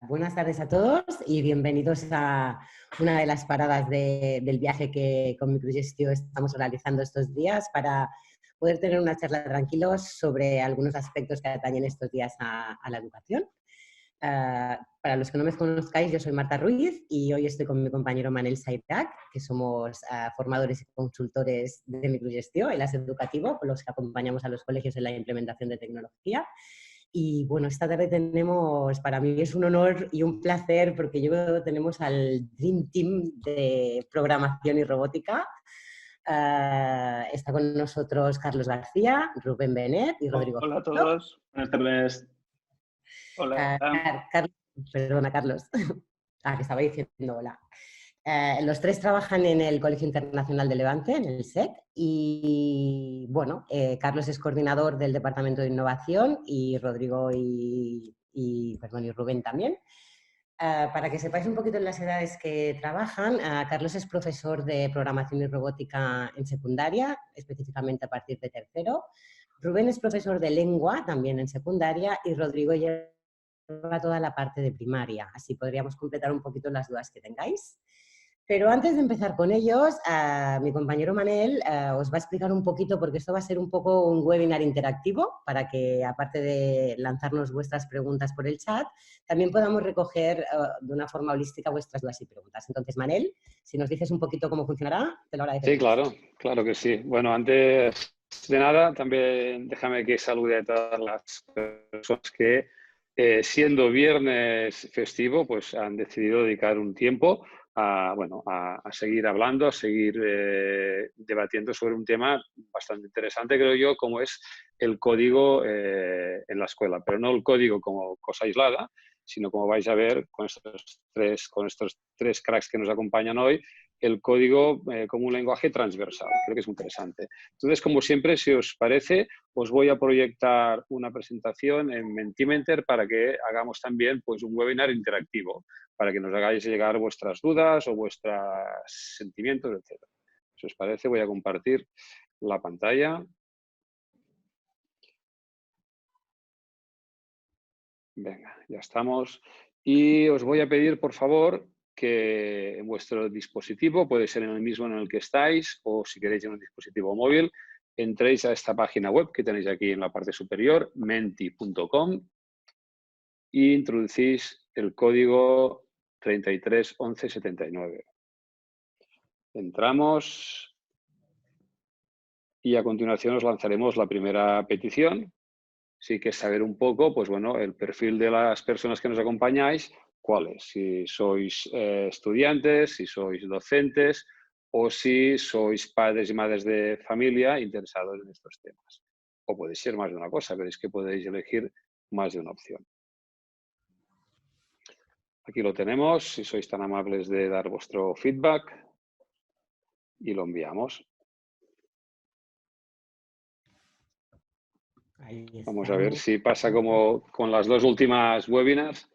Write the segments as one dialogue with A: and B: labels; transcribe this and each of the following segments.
A: Buenas tardes a todos y bienvenidos a una de las paradas del viaje que con Microgestio estamos realizando estos días para poder tener una charla tranquilos sobre algunos aspectos que atañen estos días a la educación. Para los que no me conozcáis, yo soy Marta Ruiz y hoy estoy con mi compañero Manel Sairac, que somos formadores y consultores de Microgestio, el AS educativo, con los que acompañamos a los colegios en la implementación de tecnología. Y bueno, esta tarde tenemos, para mí es un honor y un placer porque tenemos al Dream Team de programación y robótica. Está con nosotros Carlos García, Rubén Benet y Rodrigo.
B: Hola a todos, buenas tardes. Hola.
A: Perdona, Carlos. Que estaba diciendo hola. Los tres trabajan en el Colegio Internacional de Levante, en el SEC, y bueno, Carlos es coordinador del Departamento de Innovación y Rodrigo y Rubén también. Para que sepáis un poquito en las edades que trabajan, Carlos es profesor de programación y robótica en secundaria, específicamente a partir de tercero. Rubén es profesor de lengua también en secundaria y Rodrigo lleva toda la parte de primaria. Así podríamos completar un poquito las dudas que tengáis. Pero antes de empezar con ellos, mi compañero Manel os va a explicar un poquito, porque esto va a ser un poco un webinar interactivo, para que aparte de lanzarnos vuestras preguntas por el chat, también podamos recoger de una forma holística vuestras dudas y preguntas. Entonces, Manel, si nos dices un poquito cómo funcionará, te lo agradecería.
B: Sí, claro que sí. Bueno, antes de nada, también déjame que salude a todas las personas que, siendo viernes festivo, pues han decidido dedicar un tiempo a seguir hablando, a seguir debatiendo sobre un tema bastante interesante, creo yo, como es el código en la escuela. Pero no el código como cosa aislada, sino como vais a ver con estos tres cracks que nos acompañan hoy, el código como un lenguaje transversal. Creo que es muy interesante. Entonces, como siempre, si os parece, os voy a proyectar una presentación en Mentimeter para que hagamos también pues, un webinar interactivo, para que nos hagáis llegar vuestras dudas o vuestros sentimientos, etc. Si os parece, voy a compartir la pantalla. Venga, ya estamos. Y os voy a pedir, por favor, que en vuestro dispositivo, puede ser en el mismo en el que estáis o si queréis en un dispositivo móvil, entréis a esta página web que tenéis aquí en la parte superior, menti.com, e introducís el código 331179. Entramos y a continuación os lanzaremos la primera petición. Sí que es saber un poco, pues bueno, el perfil de las personas que nos acompañáis, cuál es. Si sois estudiantes, si sois docentes o si sois padres y madres de familia interesados en estos temas. O puede ser más de una cosa, veréis que podéis elegir más de una opción. Aquí lo tenemos, si sois tan amables de dar vuestro feedback y lo enviamos. Vamos a ver si pasa como con las dos últimas webinars.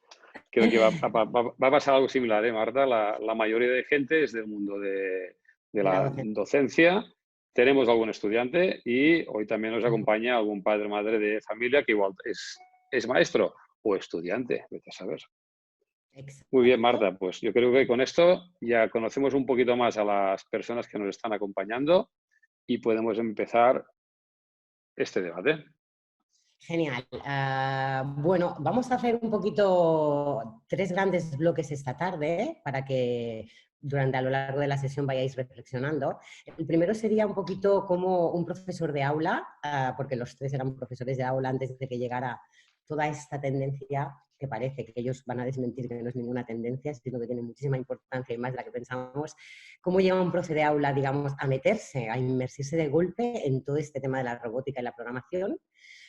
B: Creo que va a pasar algo similar, Marta? La mayoría de gente es del mundo de la docencia. Tenemos algún estudiante y hoy también nos acompaña algún padre o madre de familia que igual es maestro o estudiante, vete a saber. Exacto. Muy bien, Marta, pues yo creo que con esto ya conocemos un poquito más a las personas que nos están acompañando y podemos empezar este debate.
A: Genial. Bueno, vamos a hacer un poquito tres grandes bloques esta tarde para que a lo largo de la sesión vayáis reflexionando. El primero sería un poquito como un profesor de aula, porque los tres eran profesores de aula antes de que llegara toda esta tendencia, que parece que ellos van a desmentir que no es ninguna tendencia, sino que tiene muchísima importancia y más de la que pensamos. ¿Cómo llega un profe de aula, digamos, a meterse, a inmersirse de golpe en todo este tema de la robótica y la programación?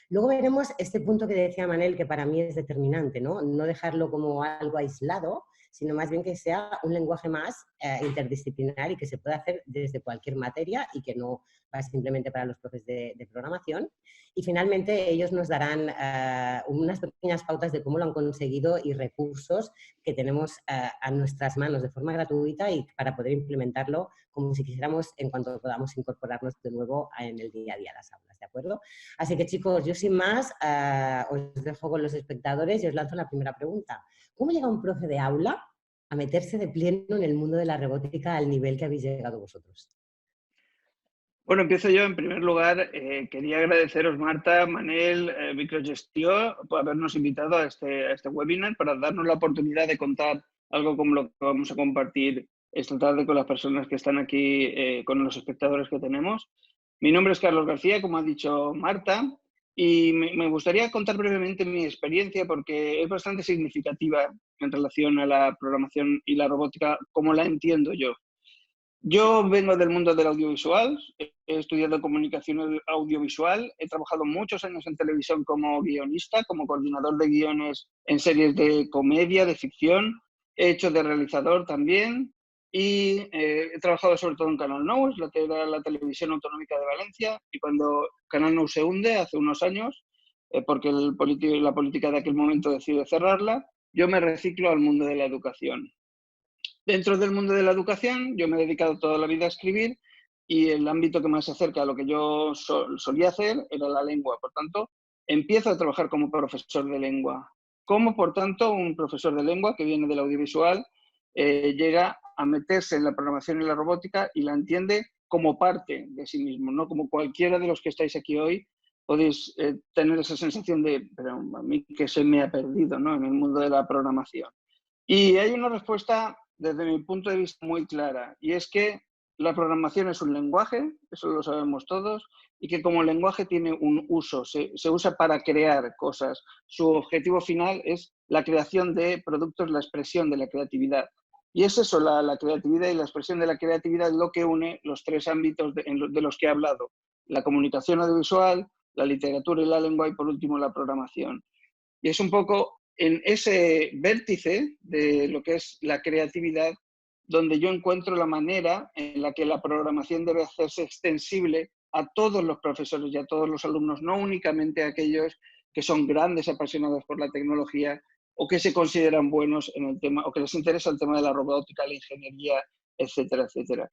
A: Luego veremos este punto que decía Manel, que para mí es determinante, ¿no? No dejarlo como algo aislado, sino más bien que sea un lenguaje más interdisciplinar y que se pueda hacer desde cualquier materia y que no va simplemente para los profes de programación. Y finalmente ellos nos darán unas pequeñas pautas de cómo lo han conseguido y recursos que tenemos a nuestras manos de forma gratuita y para poder implementarlo como si quisiéramos en cuanto podamos incorporarnos de nuevo en el día a día a las aulas. ¿de acuerdo? Así que chicos, yo sin más os dejo con los espectadores y os lanzo la primera pregunta. ¿Cómo llega un profe de aula a meterse de pleno en el mundo de la robótica al nivel que habéis llegado vosotros?
C: Bueno, empiezo yo. En primer lugar, quería agradeceros, Marta, Manel, Microgestió, por habernos invitado a este webinar para darnos la oportunidad de contar algo como lo que vamos a compartir esta tarde con las personas que están aquí, con los espectadores que tenemos. Mi nombre es Carlos García, como ha dicho Marta, y me gustaría contar brevemente mi experiencia porque es bastante significativa en relación a la programación y la robótica, como la entiendo yo. Yo vengo del mundo del audiovisual, he estudiado comunicación audiovisual, he trabajado muchos años en televisión como guionista, como coordinador de guiones en series de comedia, de ficción, he hecho de realizador también y he trabajado sobre todo en Canal Nou, la que era la televisión autonómica de Valencia, y cuando Canal Nou se hunde hace unos años, porque la política de aquel momento decide cerrarla, yo me reciclo al mundo de la educación. Dentro del mundo de la educación, yo me he dedicado toda la vida a escribir y el ámbito que más se acerca a lo que yo solía hacer era la lengua. Por tanto, empiezo a trabajar como profesor de lengua. Como, por tanto, un profesor de lengua que viene del audiovisual llega a meterse en la programación y la robótica y la entiende como parte de sí mismo, no como cualquiera de los que estáis aquí hoy podéis tener esa sensación de, pero a mí que se me ha perdido, ¿no?, en el mundo de la programación. Y hay una respuesta desde mi punto de vista muy clara, y es que la programación es un lenguaje, eso lo sabemos todos, y que como lenguaje tiene un uso, se usa para crear cosas. Su objetivo final es la creación de productos, la expresión de la creatividad. Y es eso, la creatividad y la expresión de la creatividad es lo que une los tres ámbitos de los que he hablado: la comunicación audiovisual, la literatura y la lengua, y por último la programación. Y es un poco en ese vértice de lo que es la creatividad donde yo encuentro la manera en la que la programación debe hacerse extensible a todos los profesores y a todos los alumnos, no únicamente a aquellos que son grandes apasionados por la tecnología o que se consideran buenos en el tema o que les interesa el tema de la robótica, la ingeniería, etcétera, etcétera.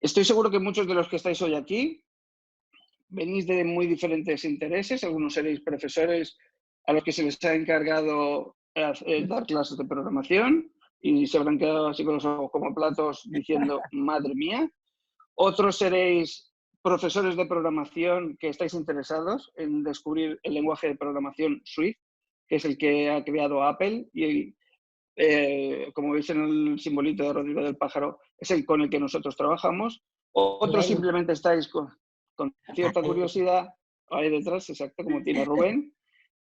C: Estoy seguro que muchos de los que estáis hoy aquí venís de muy diferentes intereses, algunos seréis profesores a los que se les ha encargado dar clases de programación y se habrán quedado así con los ojos como platos diciendo, madre mía. Otros seréis profesores de programación que estáis interesados en descubrir el lenguaje de programación Swift, que es el que ha creado Apple y como veis en el simbolito de Rodrigo del Pájaro, es el con el que nosotros trabajamos. Otros
A: Rubén.
C: simplemente estáis con cierta curiosidad ahí detrás, exacto, como tiene Rubén,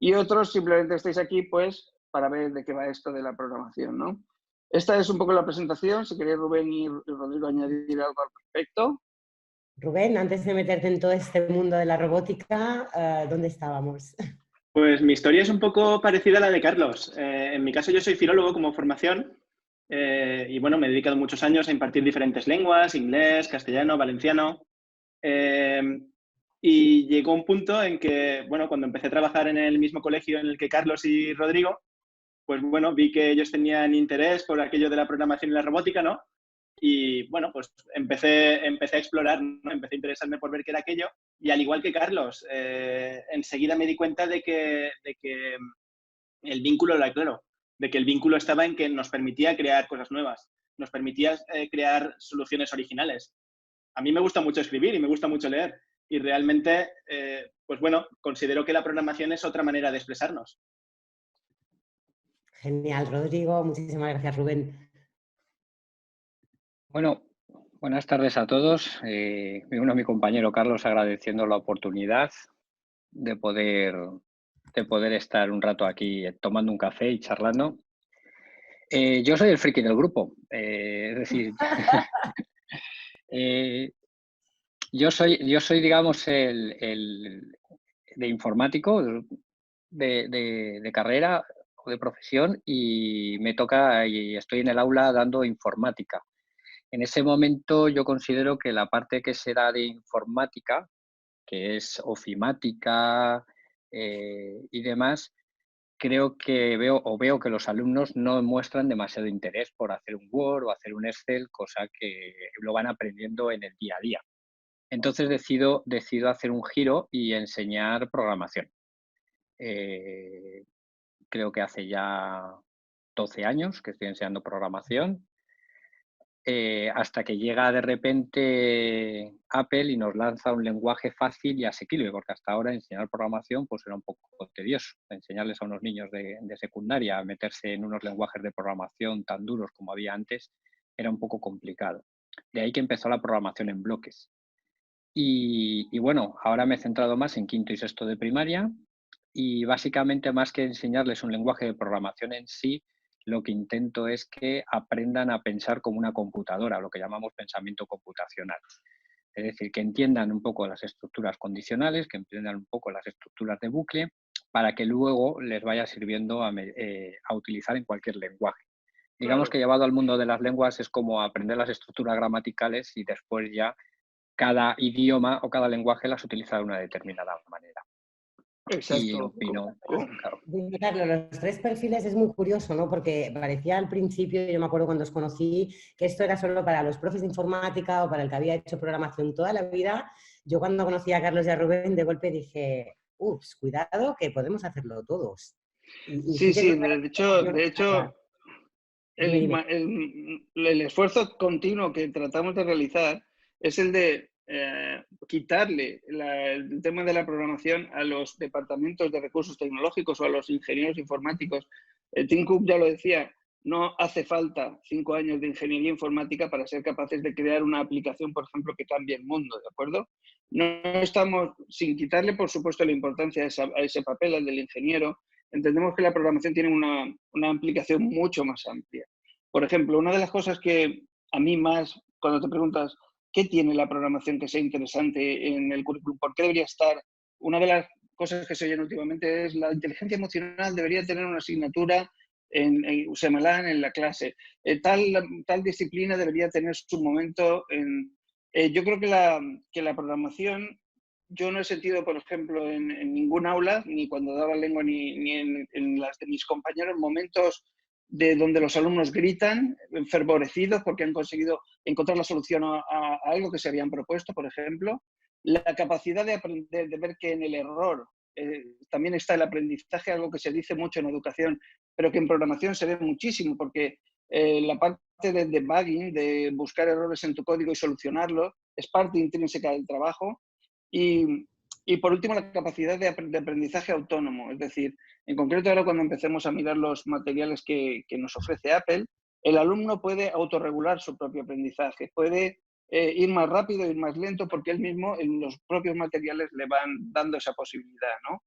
C: y otros simplemente estáis aquí pues para ver de qué va esto de la programación, ¿no? Esta es un poco la presentación. Si queréis, Rubén y Rodrigo, añadir algo al respecto.
A: Rubén, antes de meterte en todo este mundo de la robótica, ¿dónde estábamos?
D: Pues mi historia es un poco parecida a la de Carlos. En mi caso yo soy filólogo como formación y bueno, me he dedicado muchos años a impartir diferentes lenguas: inglés, castellano, valenciano. Y llegó un punto en que, bueno, cuando empecé a trabajar en el mismo colegio en el que Carlos y Rodrigo, pues bueno, vi que ellos tenían interés por aquello de la programación y la robótica, ¿no? Y bueno, pues empecé a explorar, ¿no? Empecé a interesarme por ver qué era aquello. Y al igual que Carlos, enseguida me di cuenta de que el vínculo era claro, de que el vínculo estaba en que nos permitía crear cosas nuevas, nos permitía crear soluciones originales. A mí me gusta mucho escribir y me gusta mucho leer. Y realmente, pues bueno, considero que la programación es otra manera de expresarnos.
A: Genial, Rodrigo. Muchísimas gracias, Rubén.
E: Bueno, buenas tardes a todos. Me uno a mi compañero Carlos agradeciendo la oportunidad de poder estar un rato aquí tomando un café y charlando. Yo soy el friki del grupo, es decir, yo soy, digamos, el de informático de carrera o de profesión, y me toca y estoy en el aula dando informática. En ese momento yo considero que la parte que se da de informática, que es ofimática y demás, creo que veo que los alumnos no muestran demasiado interés por hacer un Word o hacer un Excel, cosa que lo van aprendiendo en el día a día. Entonces decido hacer un giro y enseñar programación. Creo que hace ya 12 años que estoy enseñando programación, hasta que llega de repente Apple y nos lanza un lenguaje fácil y asequible, porque hasta ahora enseñar programación pues era un poco tedioso. Enseñarles a unos niños de secundaria a meterse en unos lenguajes de programación tan duros como había antes era un poco complicado. De ahí que empezó la programación en bloques. Y bueno, ahora me he centrado más en quinto y sexto de primaria y básicamente más que enseñarles un lenguaje de programación en sí, lo que intento es que aprendan a pensar como una computadora, lo que llamamos pensamiento computacional. Es decir, que entiendan un poco las estructuras condicionales, que entiendan un poco las estructuras de bucle, para que luego les vaya sirviendo a utilizar en cualquier lenguaje. Digamos que llevado al mundo de las lenguas es como aprender las estructuras gramaticales y después ya cada idioma o cada lenguaje las utiliza de una determinada manera.
C: Exacto.
E: Y opino, claro.
A: Carlos, los tres perfiles es muy curioso, ¿no? Porque parecía al principio, yo me acuerdo cuando os conocí, que esto era solo para los profes de informática o para el que había hecho programación toda la vida. Yo cuando conocí a Carlos y a Rubén, de golpe dije, ups, cuidado, que podemos hacerlo todos. Y
C: Sí,
A: que
C: sí, de hecho
A: dime.
C: el esfuerzo continuo que tratamos de realizar es el de quitarle el tema de la programación a los departamentos de recursos tecnológicos o a los ingenieros informáticos. Tim Cook ya lo decía, no hace falta 5 años de ingeniería informática para ser capaces de crear una aplicación, por ejemplo, que cambie el mundo, ¿de acuerdo? No estamos, sin quitarle, por supuesto, la importancia a ese papel, al del ingeniero, entendemos que la programación tiene una implicación mucho más amplia. Por ejemplo, una de las cosas que a mí más, cuando te preguntas qué tiene la programación que sea interesante en el currículum, por qué debería estar, una de las cosas que se oyen últimamente es la inteligencia emocional debería tener una asignatura semanal en la clase. Tal disciplina debería tener su momento en... yo creo que la programación, yo no he sentido, por ejemplo, en ningún aula, ni cuando daba lengua, ni en las de mis compañeros, momentos de donde los alumnos gritan, enfervorecidos porque han conseguido encontrar la solución a algo que se habían propuesto, por ejemplo. La capacidad de aprender, de ver que en el error también está el aprendizaje, algo que se dice mucho en educación, pero que en programación se ve muchísimo, porque la parte de debugging, de buscar errores en tu código y solucionarlo, es parte intrínseca del trabajo. Y por último, la capacidad de aprendizaje autónomo. Es decir, en concreto ahora cuando empecemos a mirar los materiales que nos ofrece Apple, el alumno puede autorregular su propio aprendizaje, puede ir más rápido, ir más lento, porque él mismo en los propios materiales le van dando esa posibilidad, ¿no?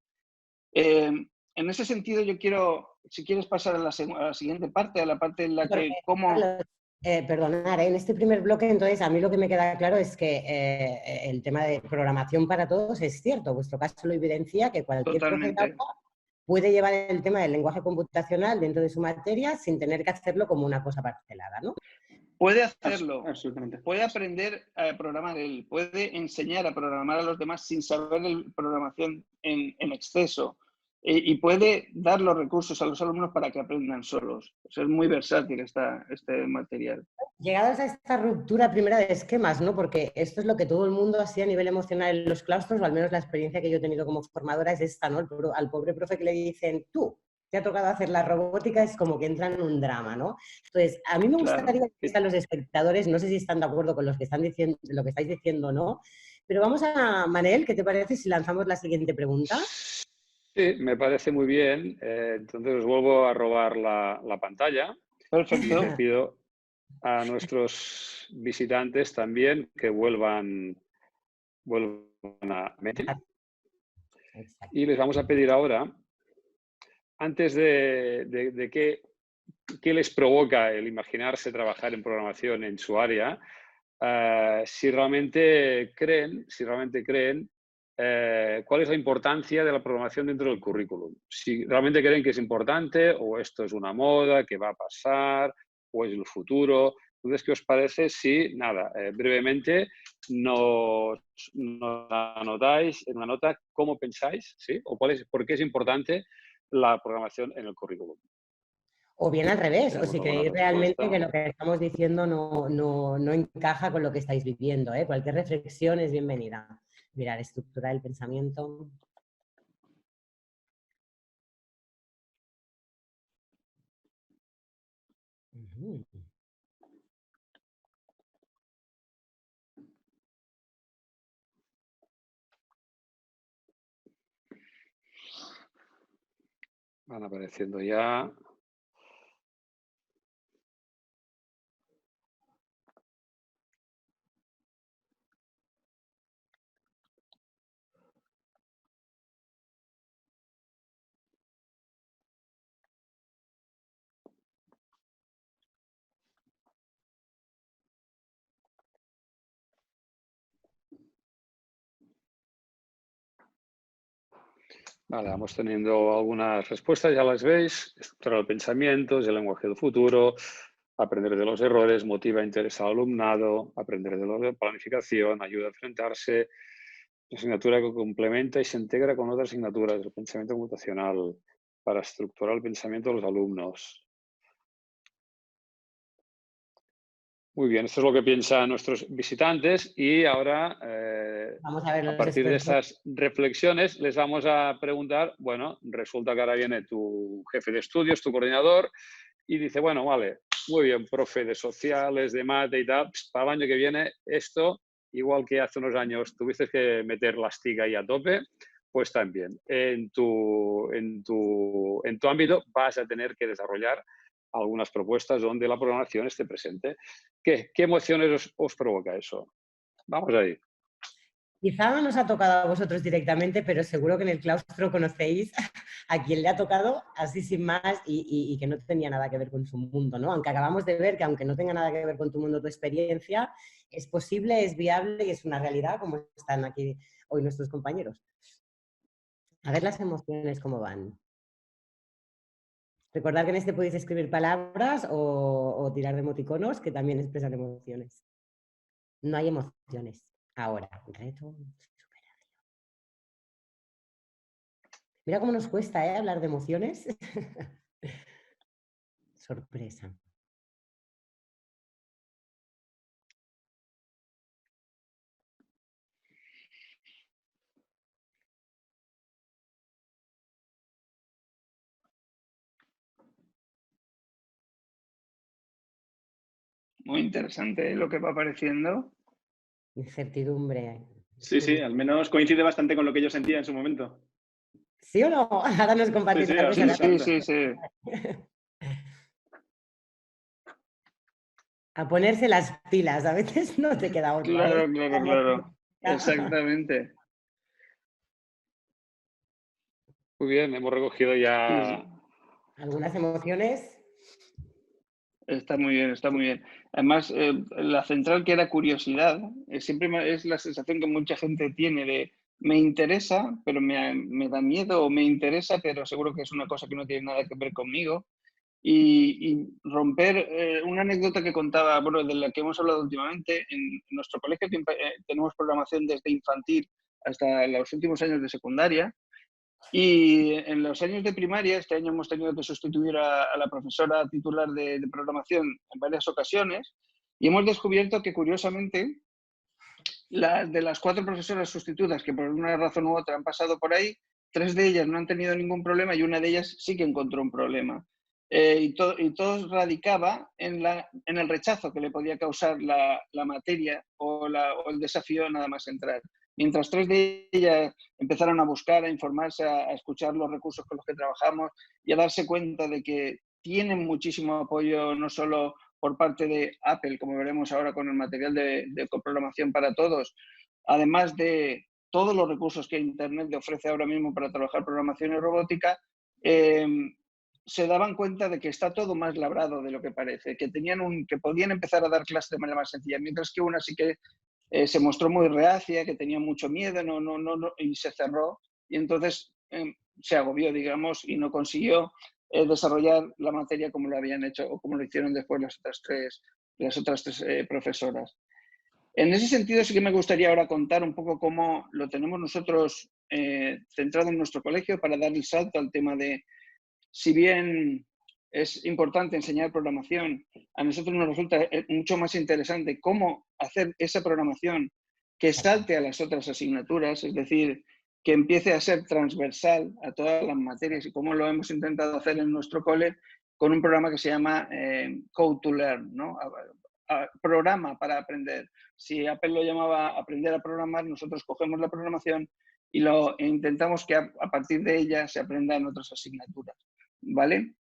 C: En ese sentido, yo quiero, si quieres pasar a la siguiente parte, a la parte en la que cómo...
A: Perdonar, en este primer bloque, entonces, a mí lo que me queda claro es que el tema de programación para todos es cierto. Vuestro caso lo evidencia que cualquier profe de aula puede llevar el tema del lenguaje computacional dentro de su materia sin tener que hacerlo como una cosa parcelada, ¿no?
C: Puede hacerlo,
D: absolutamente.
C: Puede aprender a programar él, puede enseñar a programar a los demás sin saber programación en exceso y puede dar los recursos a los alumnos para que aprendan solos. O sea, es muy versátil este material.
A: Llegados a esta ruptura primera de esquemas, ¿no? Porque esto es lo que todo el mundo hacía a nivel emocional en los claustros, o al menos la experiencia que yo he tenido como formadora es esta, ¿no? Al pobre profe que le dicen, tú, te ha tocado hacer la robótica, es como que entra en un drama, ¿no? Entonces, a mí me gustaría que los espectadores, no sé si están de acuerdo con lo que estáis diciendo o no, pero vamos a, Manel, ¿qué te parece si lanzamos la siguiente pregunta?
B: Sí, me parece muy bien. Entonces os vuelvo a robar la pantalla.
C: Perfecto.
B: Y le pido a nuestros visitantes también que vuelvan a meter. Y les vamos a pedir ahora, antes de qué les provoca el imaginarse trabajar en programación en su área, si realmente creen cuál es la importancia de la programación dentro del currículum. Si realmente creen que es importante o esto es una moda, que va a pasar o es el futuro. Entonces, ¿qué os parece si, nada, brevemente nos anotáis en una nota cómo pensáis, ¿sí? O por qué es importante la programación en el currículum?
A: O bien al revés, o si
B: Tenemos
A: creéis
B: alguna
A: realmente
B: respuesta.
A: que lo que estamos diciendo no encaja con lo que estáis viviendo, ¿eh? Cualquier reflexión es bienvenida. Mirar, estructura del pensamiento. Ujú.
B: Van apareciendo ya. Vale, vamos teniendo algunas respuestas, ya las veis. Estructurar el pensamiento, es el lenguaje del futuro, aprender de los errores, motiva e interesa al alumnado, aprender de la planificación, ayuda a enfrentarse, asignatura que complementa y se integra con otras asignaturas del pensamiento computacional para estructurar el pensamiento de los alumnos. Muy bien, esto es lo que piensan nuestros visitantes y ahora,
A: Vamos a ver
B: a
A: los
B: partir de
A: expertos.
B: estas reflexiones, les vamos a preguntar, bueno, resulta que ahora viene tu jefe de estudios, tu coordinador, y dice, bueno, vale, muy bien, profe de sociales, de mate y tal, para el año que viene esto, igual que hace unos años tuviste que meter la estiga ahí a tope, pues también en tu ámbito vas a tener que desarrollar algunas propuestas donde la programación esté presente. ¿Qué emociones os provoca eso? Vamos ahí.
A: Quizá no nos ha tocado a vosotros directamente, pero seguro que en el claustro conocéis a quien le ha tocado así sin más y que no tenía nada que ver con su mundo, ¿no? Aunque acabamos de ver que aunque no tenga nada que ver con tu mundo, tu experiencia, es posible, es viable y es una realidad, como están aquí hoy nuestros compañeros. A ver las emociones cómo van. Recordad que en este podéis escribir palabras o tirar de emoticonos que también expresan emociones. No hay emociones. Ahora, reto. Mira cómo nos cuesta, ¿eh? Hablar de emociones. Sorpresa.
C: Muy interesante lo que va apareciendo.
A: Incertidumbre.
D: Sí, sí, al menos coincide bastante con lo que yo sentía en su momento.
A: ¿Sí o no? Ahora nos compartís
D: Sí,
A: la
C: Sí,
A: cosa.
C: sí,
D: absolutamente.
C: sí, sí.
A: A ponerse las pilas. A veces no te queda otra, ¿eh?
C: Claro, claro, claro. Exactamente.
B: Muy bien, hemos recogido
C: Sí,
B: ya.
C: sí.
A: Algunas emociones.
C: Está muy bien, está muy bien. Además, la central que era curiosidad, siempre es la sensación que mucha gente tiene de me interesa, pero me da miedo, o me interesa, pero seguro que es una cosa que no tiene nada que ver conmigo. Y romper una anécdota que contaba, bueno, de la que hemos hablado últimamente, en nuestro colegio tenemos programación desde infantil hasta los últimos años de secundaria. Y en los años de primaria, este año hemos tenido que sustituir a la profesora titular de programación en varias ocasiones y hemos descubierto que, curiosamente, de las 4 profesoras sustitutas que por una razón u otra han pasado por ahí, 3 de ellas no han tenido ningún problema y una de ellas sí que encontró un problema. Y todo radicaba en el rechazo que le podía causar la materia o el desafío nada más entrar. Mientras 3 de ellas empezaron a buscar, a informarse, a escuchar los recursos con los que trabajamos y a darse cuenta de que tienen muchísimo apoyo no solo por parte de Apple, como veremos ahora con el material de coprogramación para todos, además de todos los recursos que Internet le ofrece ahora mismo para trabajar programación y robótica, se daban cuenta de que está todo más labrado de lo que parece, que podían empezar a dar clases de manera más sencilla, mientras que una sí que se mostró muy reacia, que tenía mucho miedo, y se cerró, y entonces se agobió, digamos, y no consiguió desarrollar la materia como lo habían hecho o como lo hicieron después las otras tres profesoras. En ese sentido, sí que me gustaría ahora contar un poco cómo lo tenemos nosotros centrado en nuestro colegio para dar el salto al tema de, si bien es importante enseñar programación, a nosotros nos resulta mucho más interesante cómo hacer esa programación que salte a las otras asignaturas, es decir, que empiece a ser transversal a todas las materias, y cómo lo hemos intentado hacer en nuestro cole con un programa que se llama Code to Learn, ¿no? Programa para aprender. Si Apple lo llamaba aprender a programar, nosotros cogemos la programación y lo intentamos que a partir de ella se aprenda en otras asignaturas, ¿vale?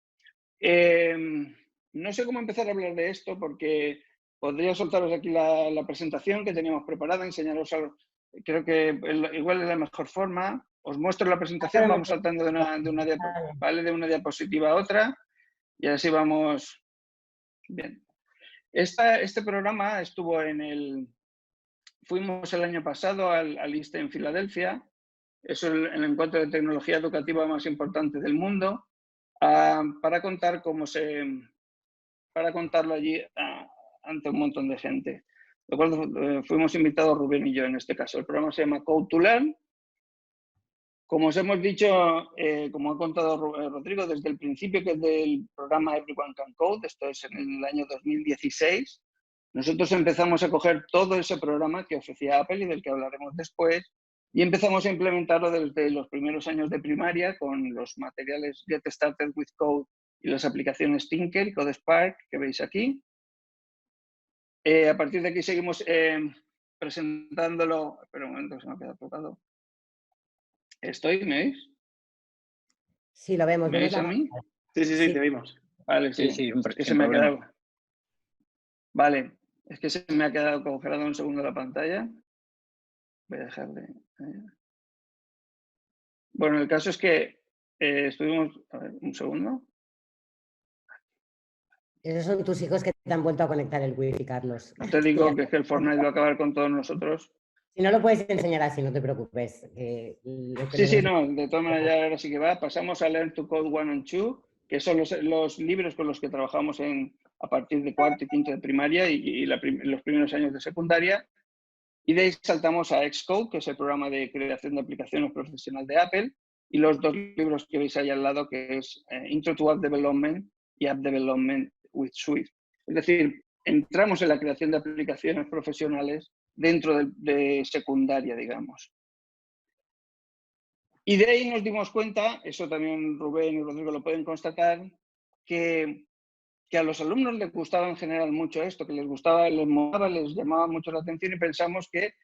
C: No sé cómo empezar a hablar de esto porque podría soltaros aquí la presentación que teníamos preparada, enseñaros algo. Creo que igual es la mejor forma. Os muestro la presentación, vamos saltando de una diapositiva a otra y así vamos. Bien. Este programa estuvo fuimos el año pasado al ISTE en Filadelfia. Es el encuentro de tecnología educativa más importante del mundo. Para contarlo allí ante un montón de gente. De acuerdo, fuimos invitados Rubén y yo en este caso. El programa se llama Code to Learn. Como os hemos dicho, como ha contado Rodrigo, desde el principio que es del programa Everyone Can Code, esto es en el año 2016, nosotros empezamos a coger todo ese programa que ofrecía Apple y del que hablaremos después, y empezamos a implementarlo desde los primeros años de primaria con los materiales Get Started with Code y las aplicaciones Tinker y CodeSpark que veis aquí. A partir de aquí seguimos presentándolo. Espera un momento, se me ha quedado tocado. ¿Me veis?
A: Sí, lo vemos.
C: ¿Me veis a mí?
D: Sí, te vimos.
C: Vale, sí. Es que se me ha quedado. Vale, es que se me ha quedado congelado un segundo la pantalla. Voy a dejar de... Bueno, el caso es que estuvimos... A ver, un segundo.
A: Esos son tus hijos que te han vuelto a conectar el wifi, Carlos.
C: No te digo que es que el Fortnite va a acabar con todos nosotros.
A: Si no lo puedes enseñar así, no te preocupes.
C: Sí, no, de todas maneras ya ahora sí que va. Pasamos a Learn to Code 1 and 2, que son los libros con los que trabajamos a partir de cuarto y quinto de primaria y los primeros años de secundaria. Y de ahí saltamos a Xcode, que es el programa de creación de aplicaciones profesional de Apple, y los dos libros que veis ahí al lado, que es Intro to App Development y App Development with Swift. Es decir, entramos en la creación de aplicaciones profesionales dentro de secundaria, digamos. Y de ahí nos dimos cuenta, eso también Rubén y Rodrigo lo pueden constatar, que a los alumnos les gustaba en general mucho esto, que les gustaba, les molaba, les llamaba mucho la atención y pensamos que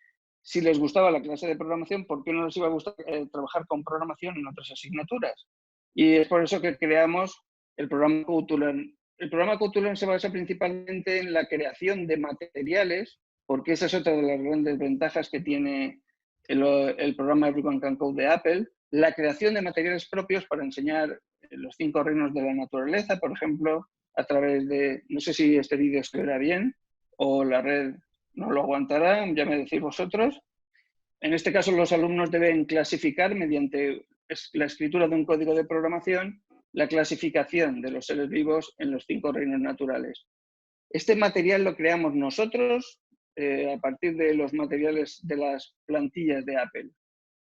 C: si les gustaba la clase de programación, ¿por qué no les iba a gustar trabajar con programación en otras asignaturas? Y es por eso que creamos el programa Code to Learn. El programa Code to Learn se basa principalmente en la creación de materiales, porque esa es otra de las grandes ventajas que tiene el programa Everyone Can Code de Apple, la creación de materiales propios para enseñar los 5 reinos de la naturaleza, por ejemplo, a través de, no sé si este vídeo se verá bien o la red no lo aguantará, ya me decís vosotros. En este caso, los alumnos deben clasificar mediante la escritura de un código de programación la clasificación de los seres vivos en los 5 reinos naturales. Este material lo creamos nosotros a partir de los materiales de las plantillas de Apple,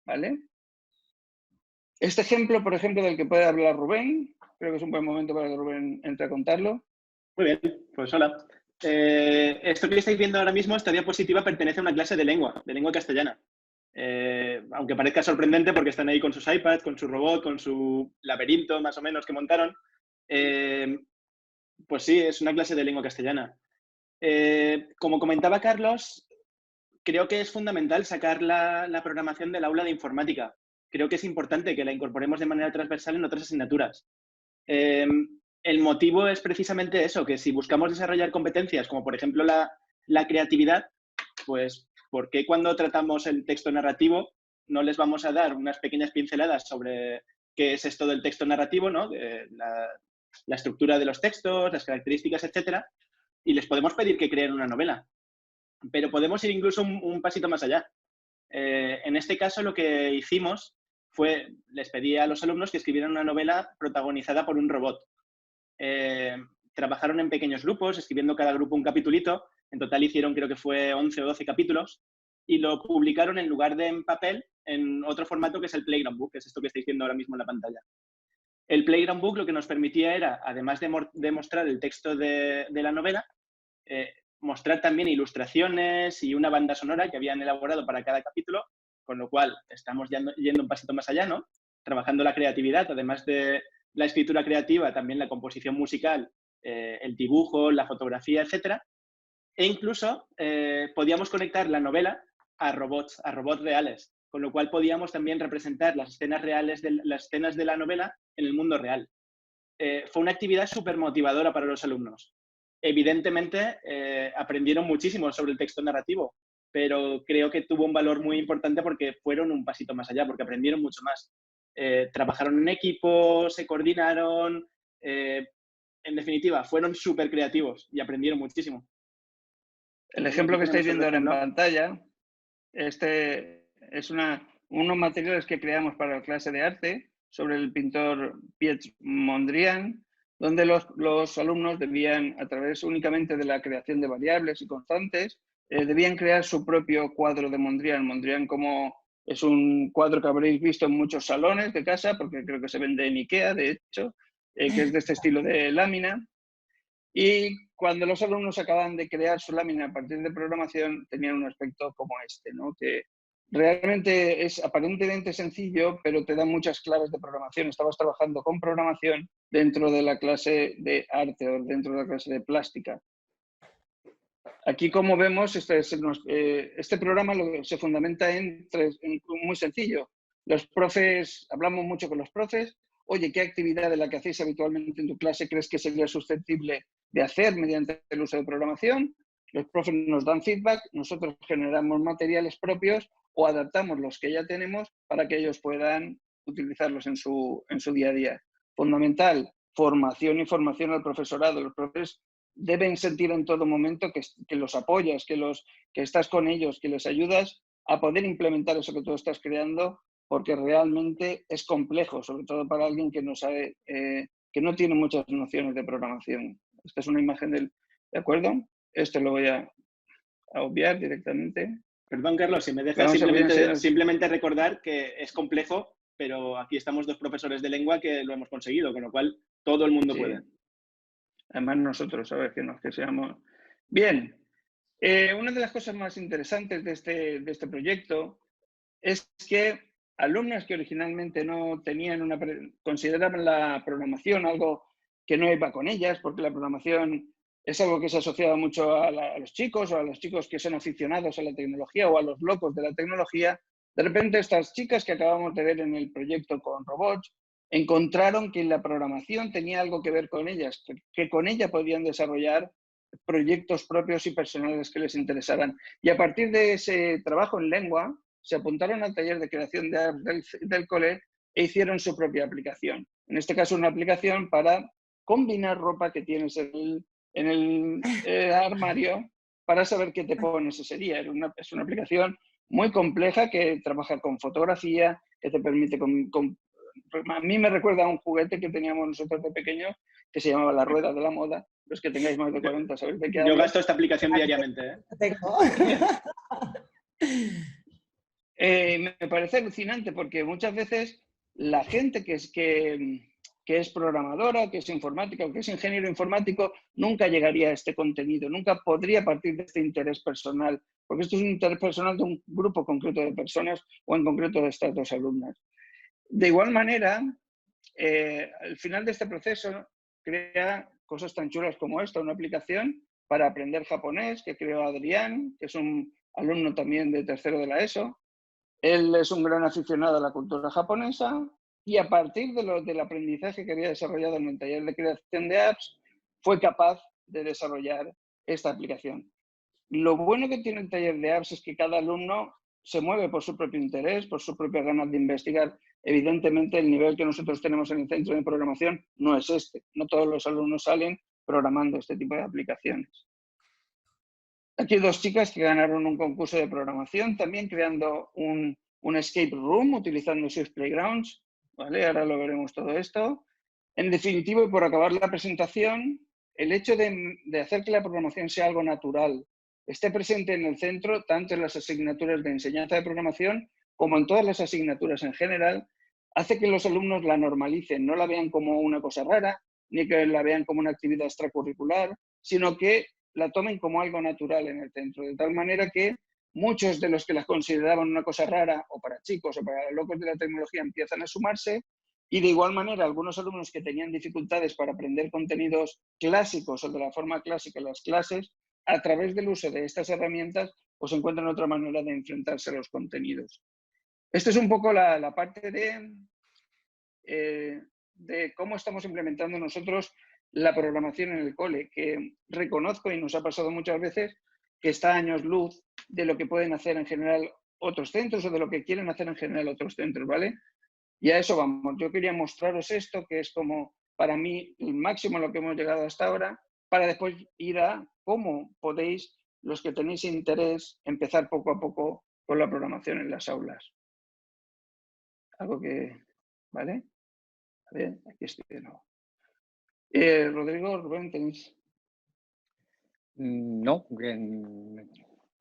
C: ¿vale? Este ejemplo, por ejemplo, del que puede hablar Rubén, creo que es un buen momento para que Rubén entre a contarlo.
D: Muy bien, pues hola. Esto que estáis viendo ahora mismo, esta diapositiva pertenece a una clase de lengua castellana. Aunque parezca sorprendente porque están ahí con sus iPads, con su robot, con su laberinto más o menos que montaron. Pues sí, es una clase de lengua castellana. Como comentaba Carlos, creo que es fundamental sacar la programación del aula de informática. Creo que es importante que la incorporemos de manera transversal en otras asignaturas. El motivo es precisamente eso, que si buscamos desarrollar competencias como por ejemplo la creatividad, pues ¿por qué cuando tratamos el texto narrativo no les vamos a dar unas pequeñas pinceladas sobre qué es esto del texto narrativo, ¿no? La estructura de los textos, las características, etcétera, y les podemos pedir que creen una novela? Pero podemos ir incluso un pasito más allá. En este caso lo que hicimos fue, les pedí a los alumnos que escribieran una novela protagonizada por un robot. Trabajaron en pequeños grupos, escribiendo cada grupo un capitulito. En total hicieron, creo que fue 11 o 12 capítulos, y lo publicaron en lugar de en papel, en otro formato que es el Playground Book, que es esto que estáis viendo ahora mismo en la pantalla. El Playground Book lo que nos permitía era, además de mostrar el texto de la novela, mostrar también ilustraciones y una banda sonora que habían elaborado para cada capítulo, con lo cual estamos yendo un pasito más allá, ¿no? Trabajando la creatividad, además de la escritura creativa, también la composición musical, el dibujo, la fotografía, etcétera. E incluso podíamos conectar la novela a robots reales, con lo cual podíamos también representar las escenas reales, las escenas de la novela en el mundo real. Fue una actividad súper motivadora para los alumnos. Evidentemente, aprendieron muchísimo sobre el texto narrativo, pero creo que tuvo un valor muy importante porque fueron un pasito más allá, porque aprendieron mucho más. Trabajaron en equipo, se coordinaron, en definitiva, fueron súper creativos y aprendieron muchísimo.
C: El ejemplo que estáis viendo ahora en pantalla, este es unos materiales que creamos para la clase de arte sobre el pintor Piet Mondrian, donde los alumnos debían, a través únicamente de la creación de variables y constantes, debían crear su propio cuadro de Mondrian. Mondrian como es un cuadro que habréis visto en muchos salones de casa, porque creo que se vende en IKEA, de hecho, que es de este estilo de lámina. Y cuando los alumnos acaban de crear su lámina a partir de programación, tenían un aspecto como este, ¿no? Que realmente es aparentemente sencillo, pero te da muchas claves de programación. Estabas trabajando con programación dentro de la clase de arte o dentro de la clase de plástica. Aquí, como vemos, este programa se fundamenta en muy sencillo. Los profes, hablamos mucho con los profes. Oye, ¿qué actividad de la que hacéis habitualmente en tu clase crees que sería susceptible de hacer mediante el uso de programación? Los profes nos dan feedback, nosotros generamos materiales propios o adaptamos los que ya tenemos para que ellos puedan utilizarlos en su día a día. Fundamental, formación y formación al profesorado. Los profes deben sentir en todo momento que los apoyas, que estás con ellos, que les ayudas a poder implementar eso que tú estás creando, porque realmente es complejo, sobre todo para alguien que no sabe, que no tiene muchas nociones de programación. Esta es una imagen ¿de acuerdo? Esto lo voy a obviar directamente.
D: Perdón, Carlos, si me dejas simplemente recordar que es complejo, pero aquí estamos dos profesores de lengua que lo hemos conseguido, con lo cual todo el mundo puede.
C: Además nosotros, ¿sabes? Que seamos... Bien, una de las cosas más interesantes de este proyecto es que alumnas que originalmente no tenían consideraban la programación algo que no iba con ellas, porque la programación es algo que se asociaba mucho a los chicos o a los chicos que son aficionados a la tecnología o a los locos de la tecnología. De repente estas chicas que acabamos de ver en el proyecto con robots encontraron que la programación tenía algo que ver con ellas, que con ella podían desarrollar proyectos propios y personales que les interesaran. Y a partir de ese trabajo en lengua, se apuntaron al taller de creación de apps del cole e hicieron su propia aplicación. En este caso, una aplicación para combinar ropa que tienes en el armario para saber qué te pones ese día. Es una aplicación muy compleja que trabaja con fotografía, que te permite... a mí me recuerda a un juguete que teníamos nosotros de pequeños que se llamaba la rueda de la moda. Los que tengáis más de 40 sabéis de qué hablo.
D: Yo gasto esta aplicación diariamente.
C: Me parece alucinante porque muchas veces la gente que es programadora, que es informática o que es ingeniero informático, nunca llegaría a este contenido, nunca podría partir de este interés personal, porque esto es un interés personal de un grupo concreto de personas o en concreto de estas dos alumnas. De igual manera, al final de este proceso crea cosas tan chulas como esta, una aplicación para aprender japonés que creó Adrián, que es un alumno también de tercero de la ESO. Él es un gran aficionado a la cultura japonesa y a partir del aprendizaje que había desarrollado en el taller de creación de apps, fue capaz de desarrollar esta aplicación. Lo bueno que tiene el taller de apps es que cada alumno se mueve por su propio interés, por sus propias ganas de investigar. Evidentemente, el nivel que nosotros tenemos en el centro de programación no es este. No todos los alumnos salen programando este tipo de aplicaciones. Aquí hay dos chicas que ganaron un concurso de programación, también creando un escape room utilizando sus playgrounds. ¿Vale? Ahora lo veremos todo esto. En definitiva, y por acabar la presentación, el hecho de hacer que la programación sea algo natural, esté presente en el centro, tanto en las asignaturas de enseñanza de programación como en todas las asignaturas en general, hace que los alumnos la normalicen, no la vean como una cosa rara, ni que la vean como una actividad extracurricular, sino que la tomen como algo natural en el centro, de tal manera que muchos de los que las consideraban una cosa rara, o para chicos o para locos de la tecnología, empiezan a sumarse, y de igual manera algunos alumnos que tenían dificultades para aprender contenidos clásicos o de la forma clásica en las clases, a través del uso de estas herramientas, pues encuentran otra manera de enfrentarse a los contenidos. Esto es un poco la parte de cómo estamos implementando nosotros la programación en el cole, que reconozco, y nos ha pasado muchas veces, que está a años luz de lo que pueden hacer en general otros centros o de lo que quieren hacer en general otros centros, ¿vale? Y a eso vamos. Yo quería mostraros esto, que es como para mí el máximo a lo que hemos llegado hasta ahora, para después ir a cómo podéis, los que tenéis interés, empezar poco a poco con la programación en las aulas. Algo que... ¿Vale? A ver, aquí estoy de nuevo. Rodrigo, Rubén, ¿tenéis?
E: No,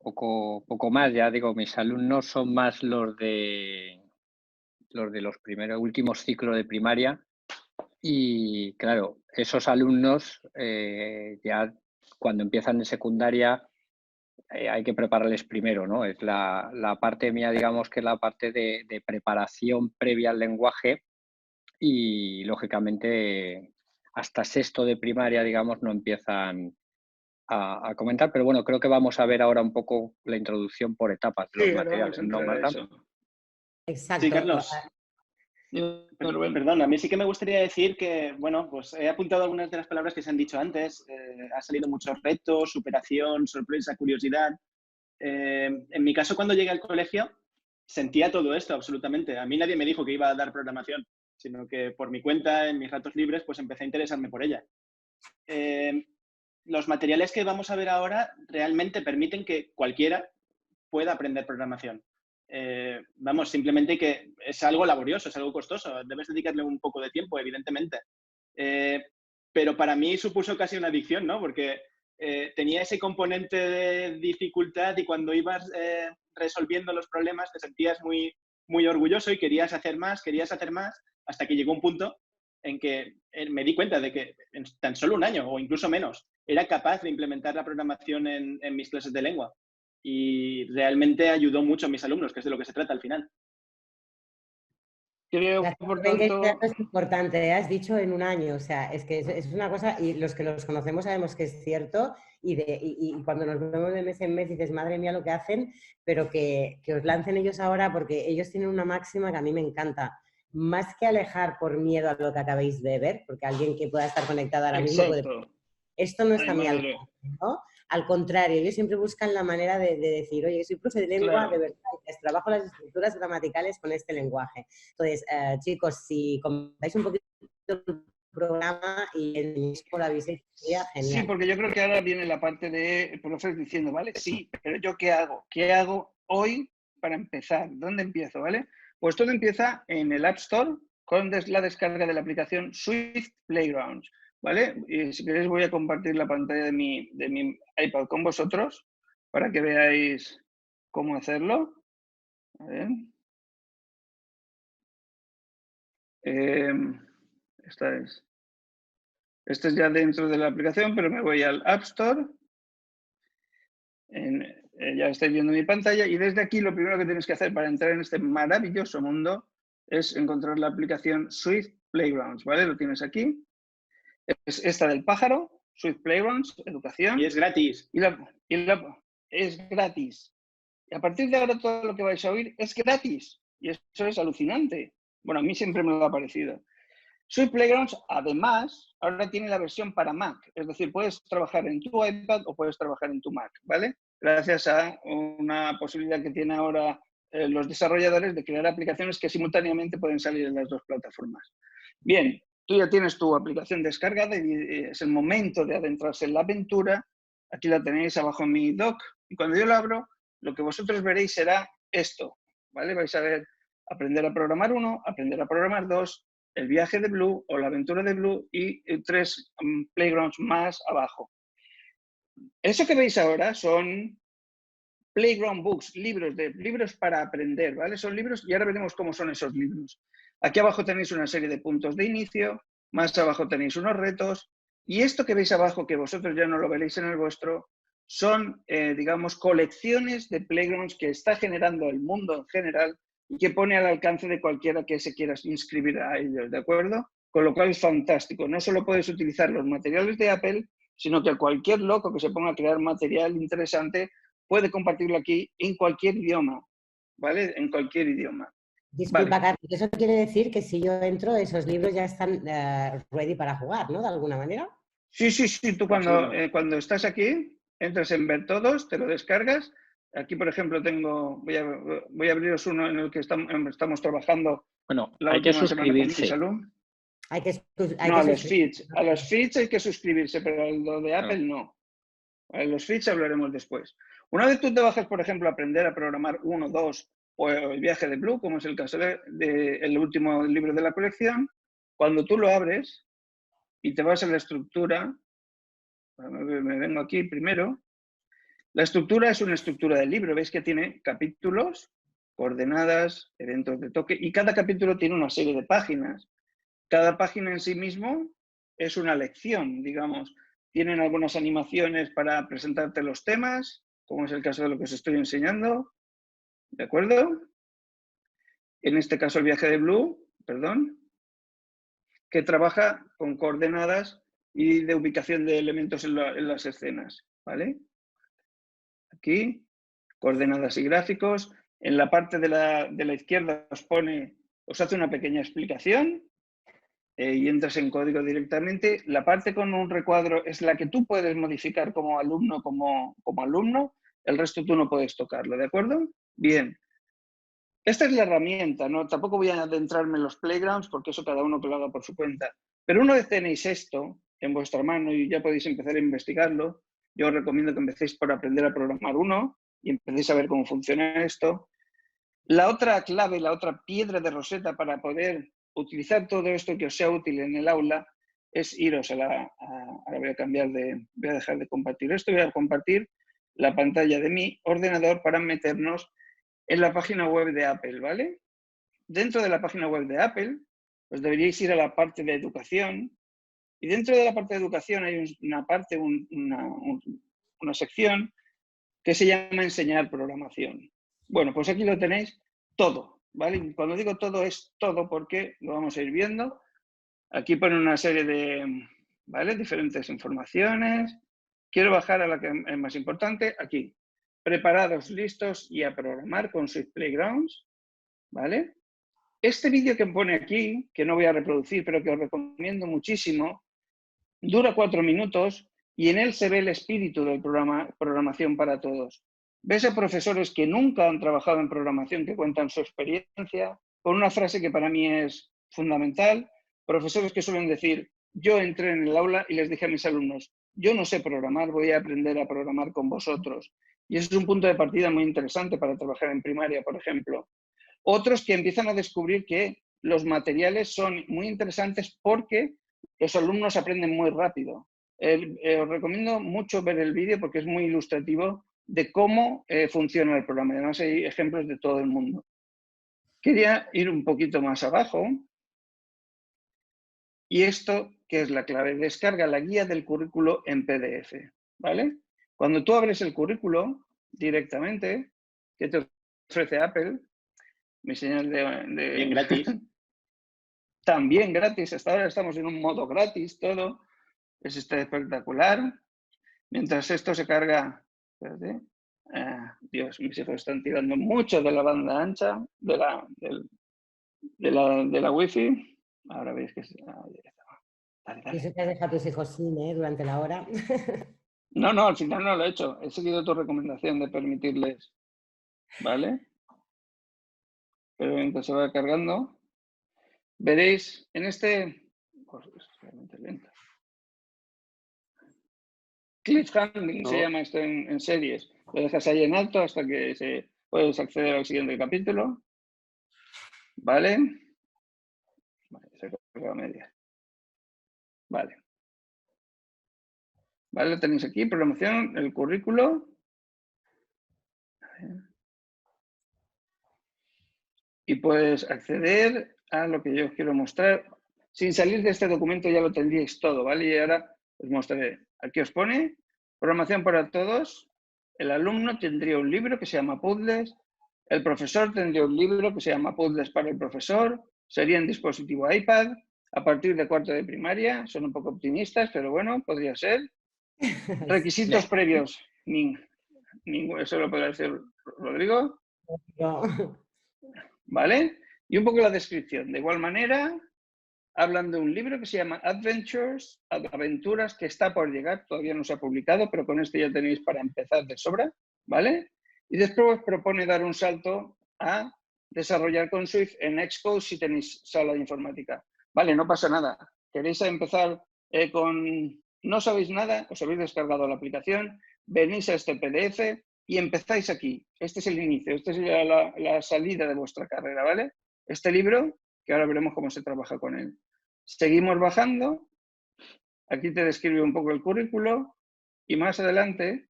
E: poco más. Ya digo, mis alumnos son más los de los primeros, últimos ciclos de primaria. Y claro, esos alumnos ya cuando empiezan en secundaria hay que prepararles primero, ¿no? Es la parte mía, digamos, que es la parte de preparación previa al lenguaje, y lógicamente hasta sexto de primaria, digamos, no empiezan a comentar, pero bueno, creo que vamos a ver ahora un poco la introducción por etapas de los materiales, ¿no, Marta?
A: Exacto.
D: Sí, Carlos. Perdón, a mí sí que me gustaría decir que, bueno, pues he apuntado algunas de las palabras que se han dicho antes. Ha salido muchos retos, superación, sorpresa, curiosidad. En mi caso, cuando llegué al colegio, sentía todo esto absolutamente. A mí nadie me dijo que iba a dar programación, sino que por mi cuenta, en mis ratos libres, pues empecé a interesarme por ella. Los materiales que vamos a ver ahora realmente permiten que cualquiera pueda aprender programación. Vamos, simplemente que es algo laborioso, es algo costoso, debes dedicarle un poco de tiempo, evidentemente. Pero para mí supuso casi una adicción, ¿no? Porque tenía ese componente de dificultad y cuando ibas resolviendo los problemas te sentías muy, muy orgulloso y querías hacer más, hasta que llegó un punto en que me di cuenta de que en tan solo un año o incluso menos era capaz de implementar la programación en mis clases de lengua. Y realmente ayudó mucho a mis alumnos, que es de lo que se trata al final.
C: Creo, por tanto...
A: Es importante, has dicho en un año, o sea, es que es una cosa, y los que los conocemos sabemos que es cierto, y cuando nos vemos de mes en mes dices, madre mía lo que hacen, pero que os lancen ellos ahora, porque ellos tienen una máxima que a mí me encanta, más que alejar por miedo a lo que acabéis de ver, porque alguien que pueda estar conectado ahora mismo puede... Esto no está a mi alcance, ¿no? Al contrario, ellos siempre buscan la manera de decir, oye, soy profe de lengua, de verdad, trabajo las estructuras gramaticales con este lenguaje. Entonces, chicos, si comentáis un poquito el programa y en por la visita, sería genial.
C: Sí, porque yo creo que ahora viene la parte de profes diciendo, ¿vale? Sí, pero ¿yo qué hago? ¿Qué hago hoy para empezar? ¿Dónde empiezo? ¿Vale? Pues todo empieza en el App Store con la descarga de la aplicación Swift Playgrounds. ¿Vale? Y si queréis voy a compartir la pantalla de mi iPad con vosotros para que veáis cómo hacerlo. A ver. Esto es ya dentro de la aplicación, pero me voy al App Store. Ya estáis viendo mi pantalla y desde aquí lo primero que tenéis que hacer para entrar en este maravilloso mundo es encontrar la aplicación Swift Playgrounds. ¿Vale? Lo tienes aquí. Es esta del pájaro, Swift Playgrounds, educación.
D: Y es gratis.
C: Es gratis. Y a partir de ahora todo lo que vais a oír es gratis. Y eso es alucinante. Bueno, a mí siempre me lo ha parecido. Swift Playgrounds, además, ahora tiene la versión para Mac. Es decir, puedes trabajar en tu iPad o puedes trabajar en tu Mac, ¿vale? Gracias a una posibilidad que tienen ahora los desarrolladores de crear aplicaciones que simultáneamente pueden salir en las dos plataformas. Bien. Tú ya tienes tu aplicación descargada y es el momento de adentrarse en la aventura. Aquí la tenéis abajo en mi dock. Y cuando yo lo abro, lo que vosotros veréis será esto. ¿Vale? Vais a ver aprender a programar 1, aprender a programar 2, el viaje de Blue o la aventura de Blue y 3 playgrounds más abajo. Eso que veis ahora son playground books, libros para aprender, ¿vale? Son libros y ahora veremos cómo son esos libros. Aquí abajo tenéis una serie de puntos de inicio, más abajo tenéis unos retos, y esto que veis abajo, que vosotros ya no lo veréis en el vuestro, son, digamos, colecciones de playgrounds que está generando el mundo en general y que pone al alcance de cualquiera que se quiera inscribir a ellos, ¿de acuerdo? Con lo cual es fantástico. No solo puedes utilizar los materiales de Apple, sino que cualquier loco que se ponga a crear material interesante puede compartirlo aquí en cualquier idioma, ¿vale? En cualquier idioma.
A: Disculpa,
C: Vale.
A: Carlos, eso quiere decir que si yo entro, esos libros ya están ready para jugar, ¿no? De alguna manera.
C: Sí, sí, sí. Tú cuando estás aquí, entras en ver todos, te lo descargas. Aquí, por ejemplo, voy a abriros uno en el que estamos trabajando
E: Bueno,
C: la
E: hay que
C: última semana con mis
E: suscribirse.
C: alumnos.
A: Hay que
C: No, a los
A: suscribirse.
C: feeds. A los feeds hay que suscribirse, pero a lo de Apple no. A los feeds hablaremos después. Una vez tú te bajas, por ejemplo, a aprender a programar 1, 2 o el viaje de Blue, como es el caso del último libro de la colección, cuando tú lo abres y te vas a la estructura, me vengo aquí primero, la estructura es una estructura del libro. Veis que tiene capítulos, coordenadas, eventos de toque, y cada capítulo tiene una serie de páginas. Cada página en sí mismo es una lección, digamos. Tienen algunas animaciones para presentarte los temas, como es el caso de lo que os estoy enseñando, ¿de acuerdo? En este caso el viaje de Blue, perdón, que trabaja con coordenadas y de ubicación de elementos en las escenas, ¿vale? Aquí, coordenadas y gráficos. En la parte de la izquierda os hace una pequeña explicación y entras en código directamente. La parte con un recuadro es la que tú puedes modificar como alumno, como alumno. El resto tú no puedes tocarlo, ¿de acuerdo? Bien. Esta es la herramienta, ¿no? Tampoco voy a adentrarme en los playgrounds porque eso cada uno que lo haga por su cuenta. Pero una vez tenéis esto en vuestra mano y ya podéis empezar a investigarlo, yo os recomiendo que empecéis por aprender a programar 1 y empecéis a ver cómo funciona esto. La otra clave, la otra piedra de Rosetta para poder utilizar todo esto que os sea útil en el aula es iros ahora voy a dejar de compartir esto, voy a compartir la pantalla de mi ordenador para meternos en la página web de Apple, ¿vale? Dentro de la página web de Apple, pues deberíais ir a la parte de educación y dentro de la parte de educación hay una sección que se llama enseñar programación. Bueno, pues aquí lo tenéis todo, ¿vale? Y cuando digo todo es todo porque lo vamos a ir viendo. Aquí pone una serie de, ¿vale? Diferentes informaciones. Quiero bajar a la que es más importante, aquí. Preparados, listos y a programar con Swift Playgrounds, ¿vale? Este vídeo que pone aquí, que no voy a reproducir, pero que os recomiendo muchísimo, dura 4 minutos y en él se ve el espíritu del programa Programación para Todos. Ves a profesores que nunca han trabajado en programación que cuentan su experiencia con una frase que para mí es fundamental. Profesores que suelen decir, yo entré en el aula y les dije a mis alumnos, yo no sé programar, voy a aprender a programar con vosotros. Y eso es un punto de partida muy interesante para trabajar en primaria, por ejemplo. Otros que empiezan a descubrir que los materiales son muy interesantes porque los alumnos aprenden muy rápido. Os recomiendo mucho ver el vídeo porque es muy ilustrativo de cómo funciona el programa. Además hay ejemplos de todo el mundo. Quería ir un poquito más abajo. Y esto, que es la clave, descarga la guía del currículo en PDF, ¿vale? Cuando tú abres el currículo directamente, que te ofrece Apple, mi señal de...
D: Bien gratis.
C: También gratis, hasta ahora estamos en un modo gratis, todo. Es espectacular. Mientras esto se carga... Espérate. Dios, mis hijos están tirando mucho de la banda ancha, de la wifi. Ahora veis que... Dale,
A: Y
C: dale.
A: eso te has dejado a tus hijos sin, durante la hora.
C: No, no, al final no lo he hecho. He seguido tu recomendación de permitirles, ¿vale? Pero mientras se va cargando, veréis en este... Pues es realmente lento. Cliffhanging se llama esto en series. Lo dejas ahí en alto hasta que puedes acceder al siguiente capítulo. ¿Vale? Vale, se carga a media. Vale. Vale, lo tenéis aquí, programación, el currículo. Y puedes acceder a lo que yo os quiero mostrar. Sin salir de este documento ya lo tendríais todo, ¿vale? Y ahora os mostraré. Aquí os pone programación para todos. El alumno tendría un libro que se llama Puzzles. El profesor tendría un libro que se llama Puzzles para el profesor. Sería en dispositivo iPad. A partir de cuarto de primaria. Son un poco optimistas, pero bueno, podría ser. Requisitos previos. Eso lo podrá decir Rodrigo.
A: No.
C: ¿Vale? Y un poco la descripción. De igual manera, hablan de un libro que se llama Adventures, Aventuras, que está por llegar, todavía no se ha publicado, pero con este ya tenéis para empezar de sobra, ¿vale? Y después os propone dar un salto a desarrollar con Swift en Xcode si tenéis sala de informática. Vale, no pasa nada. ¿Queréis empezar con... no sabéis nada? Os habéis descargado la aplicación, venís a este PDF y empezáis aquí. Este es el inicio, esta es la salida de vuestra carrera, ¿vale? Este libro, que ahora veremos cómo se trabaja con él. Seguimos bajando. Aquí te describe un poco el currículo y más adelante,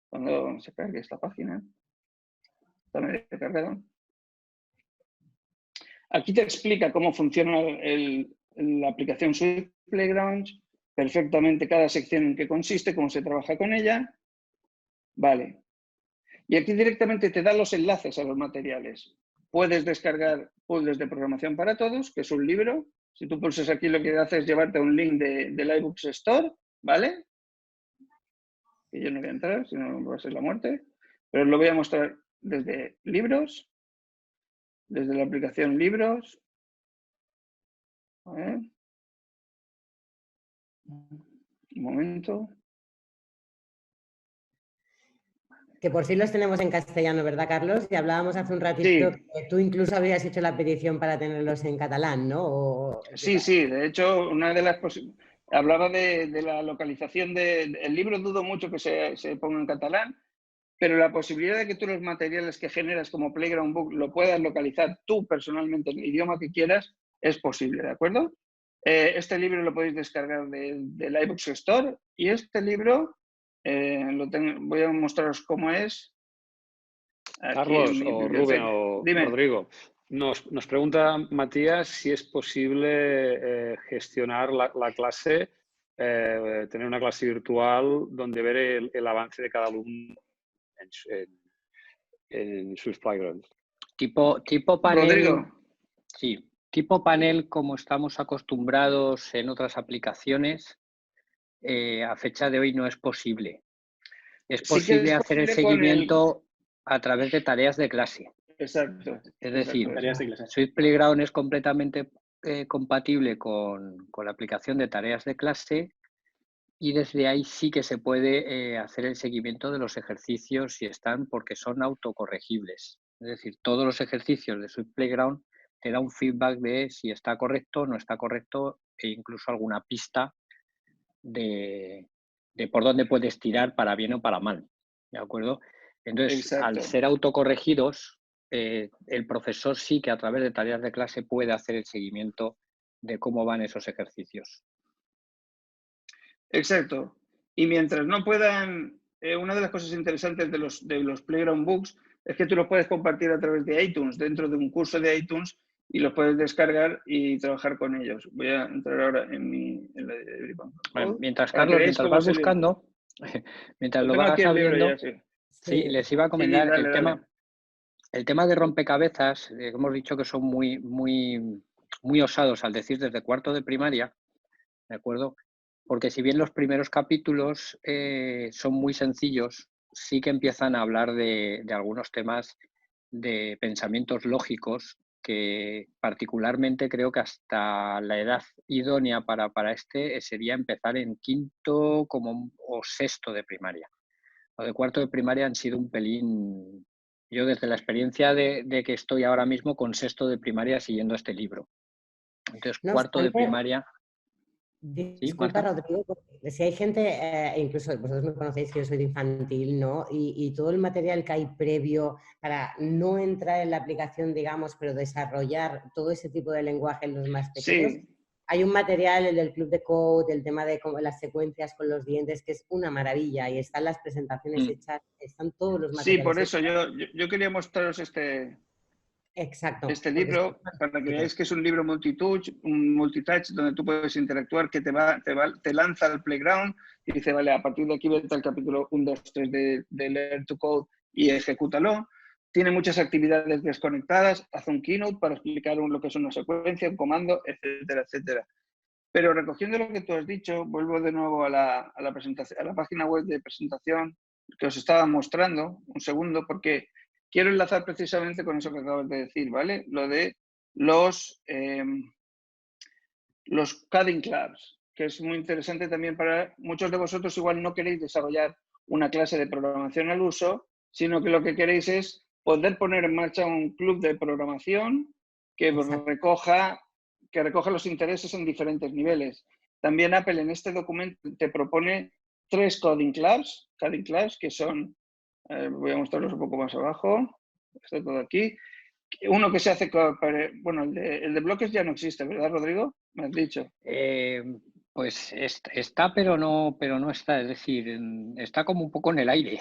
C: cuando se cargue esta página, está medio cargado. Aquí te explica cómo funciona la aplicación Swift Playground, perfectamente cada sección en qué consiste, cómo se trabaja con ella. Vale. Y aquí directamente te da los enlaces a los materiales. Puedes descargar Puzzles de Programación para Todos, que es un libro. Si tú pulsas aquí, lo que hace es llevarte a un link del iBooks Store, ¿vale? Que yo no voy a entrar, si no va a ser la muerte. Pero os lo voy a mostrar desde libros, desde la aplicación Libros. A ver. Un momento.
A: Que por fin los tenemos en castellano, ¿verdad, Carlos? Y hablábamos hace un ratito
C: Sí.
A: que tú incluso habías hecho la petición para tenerlos en catalán, ¿no?
C: Sí, sí. De hecho, una de las hablaba de la localización del libro. Dudo mucho que se ponga en catalán, pero la posibilidad de que tú los materiales que generas como Playground Book lo puedas localizar tú personalmente en el idioma que quieras es posible, ¿de acuerdo? Este libro lo podéis descargar del iBooks Store y este libro voy a mostraros cómo es.
B: Carlos o Rubén o
C: Dime.
B: Rodrigo, nos pregunta Matías si es posible gestionar la clase, tener una clase virtual donde ver el avance de cada alumno en sus playgrounds.
E: Tipo panel.
C: Rodrigo.
E: Sí, tipo panel como estamos acostumbrados en otras aplicaciones, a fecha de hoy no es posible. Es posible hacer el seguimiento a través de tareas de clase.
C: Exacto.
E: Es decir,
D: tareas de clase.
E: Swift Playground es completamente compatible con la aplicación de tareas de clase y desde ahí sí que se puede hacer el seguimiento de los ejercicios si están, porque son autocorregibles. Es decir, todos los ejercicios de Swift Playground te da un feedback de si está correcto, no está correcto e incluso alguna pista de por dónde puedes tirar para bien o para mal, ¿de acuerdo? Entonces,
C: Exacto.
E: al ser autocorregidos, el profesor sí que a través de tareas de clase puede hacer el seguimiento de cómo van esos ejercicios.
C: Exacto. Y mientras no puedan, una de las cosas interesantes de los Playground Books es que tú los puedes compartir a través de iTunes, dentro de un curso de iTunes, y los puedes descargar y trabajar con ellos. Voy a entrar ahora en
E: Bueno, mientras Carlos, mientras vas buscando, mientras lo vas abriendo, sí, les iba a comentar el tema de rompecabezas. Hemos dicho que son muy osados al decir desde cuarto de primaria, ¿de acuerdo? Porque si bien los primeros capítulos son muy sencillos, sí que empiezan a hablar de algunos temas de pensamientos lógicos que particularmente creo que hasta la edad idónea para este sería empezar en quinto o sexto de primaria. Lo de cuarto de primaria han sido un pelín... Yo desde la experiencia de que estoy ahora mismo con sexto de primaria siguiendo este libro. Entonces,
A: No
E: cuarto de
A: obstante,
E: primaria...
A: Disculpa,
E: ¿Sí,
A: Rodrigo, porque si hay gente, incluso vosotros me conocéis que yo soy de infantil, ¿no? Y todo el material que hay previo para no entrar en la aplicación, digamos, pero desarrollar todo ese tipo de lenguaje en los más pequeños.
C: Sí.
A: Hay un material, el del Club de Code, el tema de las secuencias con los dientes, que es una maravilla y están las presentaciones hechas, están todos los materiales.
C: Sí, por eso yo quería mostraros este
A: Exacto.
C: Este libro, para que veáis que es un libro multitouch, donde tú puedes interactuar, que te lanza al playground y dice, vale, a partir de aquí vete al capítulo 1, 2, 3 de Learn to Code y ejecútalo. Tiene muchas actividades desconectadas, hace un keynote para explicar lo que es una secuencia, un comando, etcétera, etcétera. Pero recogiendo lo que tú has dicho, vuelvo de nuevo a la presentación, a la página web de presentación que os estaba mostrando, un segundo, porque quiero enlazar precisamente con eso que acabas de decir, ¿vale? Lo de los coding clubs, que es muy interesante también para muchos de vosotros. Igual no queréis desarrollar una clase de programación al uso, sino que lo que queréis es poder poner en marcha un club de programación que recoja los intereses en diferentes niveles. También Apple en este documento te propone 3 coding clubs que son, voy a mostrarlos un poco más abajo, está todo aquí. Uno que se hace con, bueno, el de bloques ya no existe, ¿verdad, Rodrigo? Me has dicho.
E: Pues está, pero no está. Es decir, está como un poco en el aire.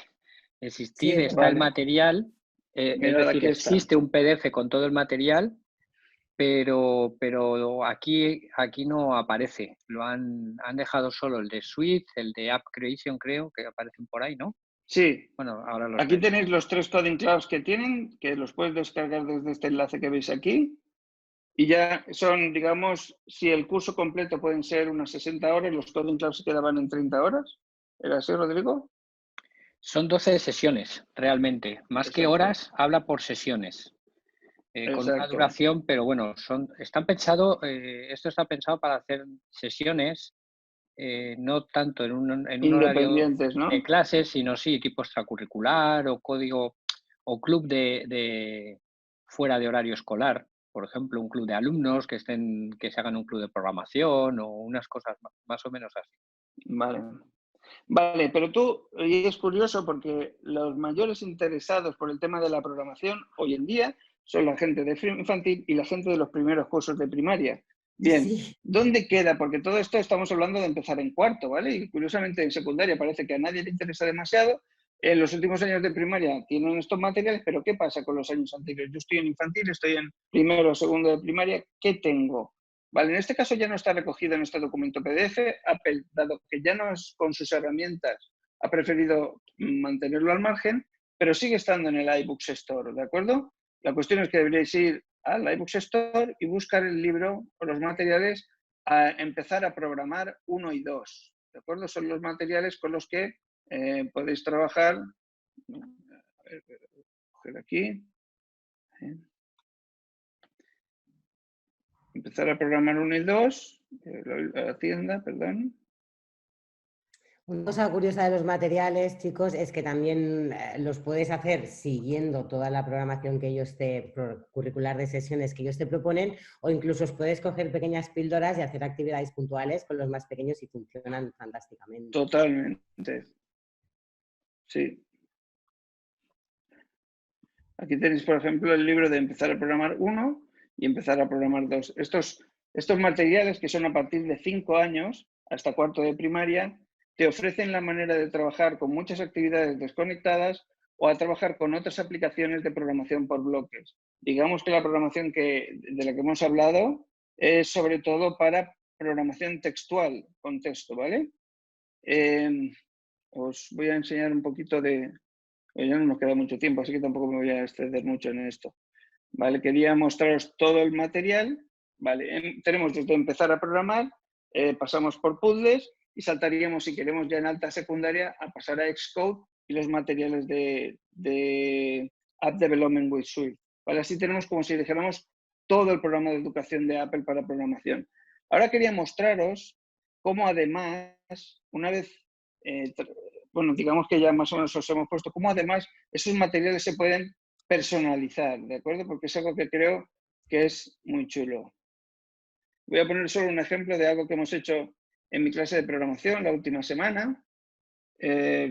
E: Existir
A: Sí,
E: está el material, es decir, existe un PDF con todo el material, pero aquí no aparece. Han dejado solo el de Suite, el de App Creation, creo, que aparecen por ahí, ¿no?
C: Sí.
E: Bueno, ahora
C: aquí tenéis los 3 coding clubs que tienen, que los puedes descargar desde este enlace que veis aquí. Y ya son, digamos, si el curso completo pueden ser unas 60 horas, los coding clubs se quedaban en 30 horas. ¿Era así, Rodrigo?
E: Son 12 sesiones, realmente. Más que horas, habla por sesiones. Con una duración, pero bueno, esto está pensado para hacer sesiones, no tanto en un horario
C: ¿no?
E: de clases, sino sí, tipo extracurricular o código o club de fuera de horario escolar. Por ejemplo, un club de alumnos que se hagan un club de programación o unas cosas más o menos así.
C: Vale, pero y es curioso porque los mayores interesados por el tema de la programación hoy en día son la gente de infantil y la gente de los primeros cursos de primaria. Bien, sí. ¿Dónde queda? Porque todo esto estamos hablando de empezar en cuarto, ¿vale? Y curiosamente en secundaria parece que a nadie le interesa demasiado. En los últimos años de primaria tienen estos materiales, pero ¿qué pasa con los años anteriores? Yo estoy en infantil, estoy en primero o segundo de primaria, ¿qué tengo? Vale, en este caso ya no está recogido en este documento PDF. Apple, dado que ya no es con sus herramientas, ha preferido mantenerlo al margen, pero sigue estando en el iBooks Store, ¿de acuerdo? La cuestión es que deberíais ir al iBooks Store y buscar el libro o los materiales a empezar a programar 1 y 2, ¿de acuerdo? Son los materiales con los que podéis trabajar. A ver, coger aquí. Empezar a programar 1 y 2, la tienda, perdón.
A: Una cosa curiosa de los materiales, chicos, es que también los puedes hacer siguiendo toda la programación que ellos curricular de sesiones que ellos te proponen, o incluso os puedes coger pequeñas píldoras y hacer actividades puntuales con los más pequeños y funcionan fantásticamente.
C: Totalmente. Sí. Aquí tenéis, por ejemplo, el libro de empezar a programar 1 y empezar a programar 2. Estos materiales, que son a partir de 5 años hasta cuarto de primaria, te ofrecen la manera de trabajar con muchas actividades desconectadas o a trabajar con otras aplicaciones de programación por bloques. Digamos que la programación de la que hemos hablado es sobre todo para programación textual, con texto, ¿vale? Os voy a enseñar un poquito de... Ya no nos queda mucho tiempo, así que tampoco me voy a exceder mucho en esto. ¿Vale? Quería mostraros todo el material. ¿Vale? Tenemos desde empezar a programar, pasamos por puzzles y saltaríamos, si queremos ya en alta secundaria, a pasar a Xcode y los materiales de App Development with Suite. ¿Vale? Así tenemos como si dijéramos todo el programa de educación de Apple para programación. Ahora quería mostraros cómo además, una vez, bueno, digamos que ya más o menos os hemos puesto, cómo además esos materiales se pueden personalizar, ¿de acuerdo? Porque es algo que creo que es muy chulo. Voy a poner solo un ejemplo de algo que hemos hecho en mi clase de programación la última semana,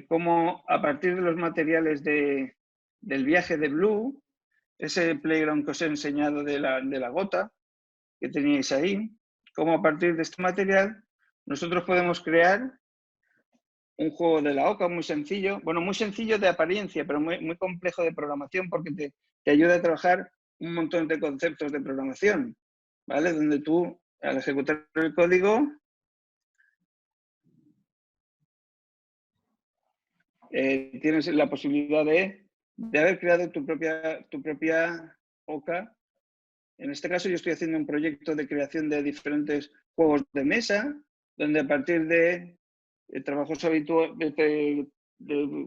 C: cómo a partir de los materiales del viaje de Blue, ese playground que os he enseñado de la gota que teníais ahí, cómo a partir de este material nosotros podemos crear un juego de la oca muy sencillo, bueno, muy sencillo de apariencia, pero muy complejo de programación porque te ayuda a trabajar un montón de conceptos de programación, ¿vale? Donde tú, al ejecutar el código, tienes la posibilidad de haber creado tu propia OCA. En este caso yo estoy haciendo un proyecto de creación de diferentes juegos de mesa, donde a partir de trabajos habituales, de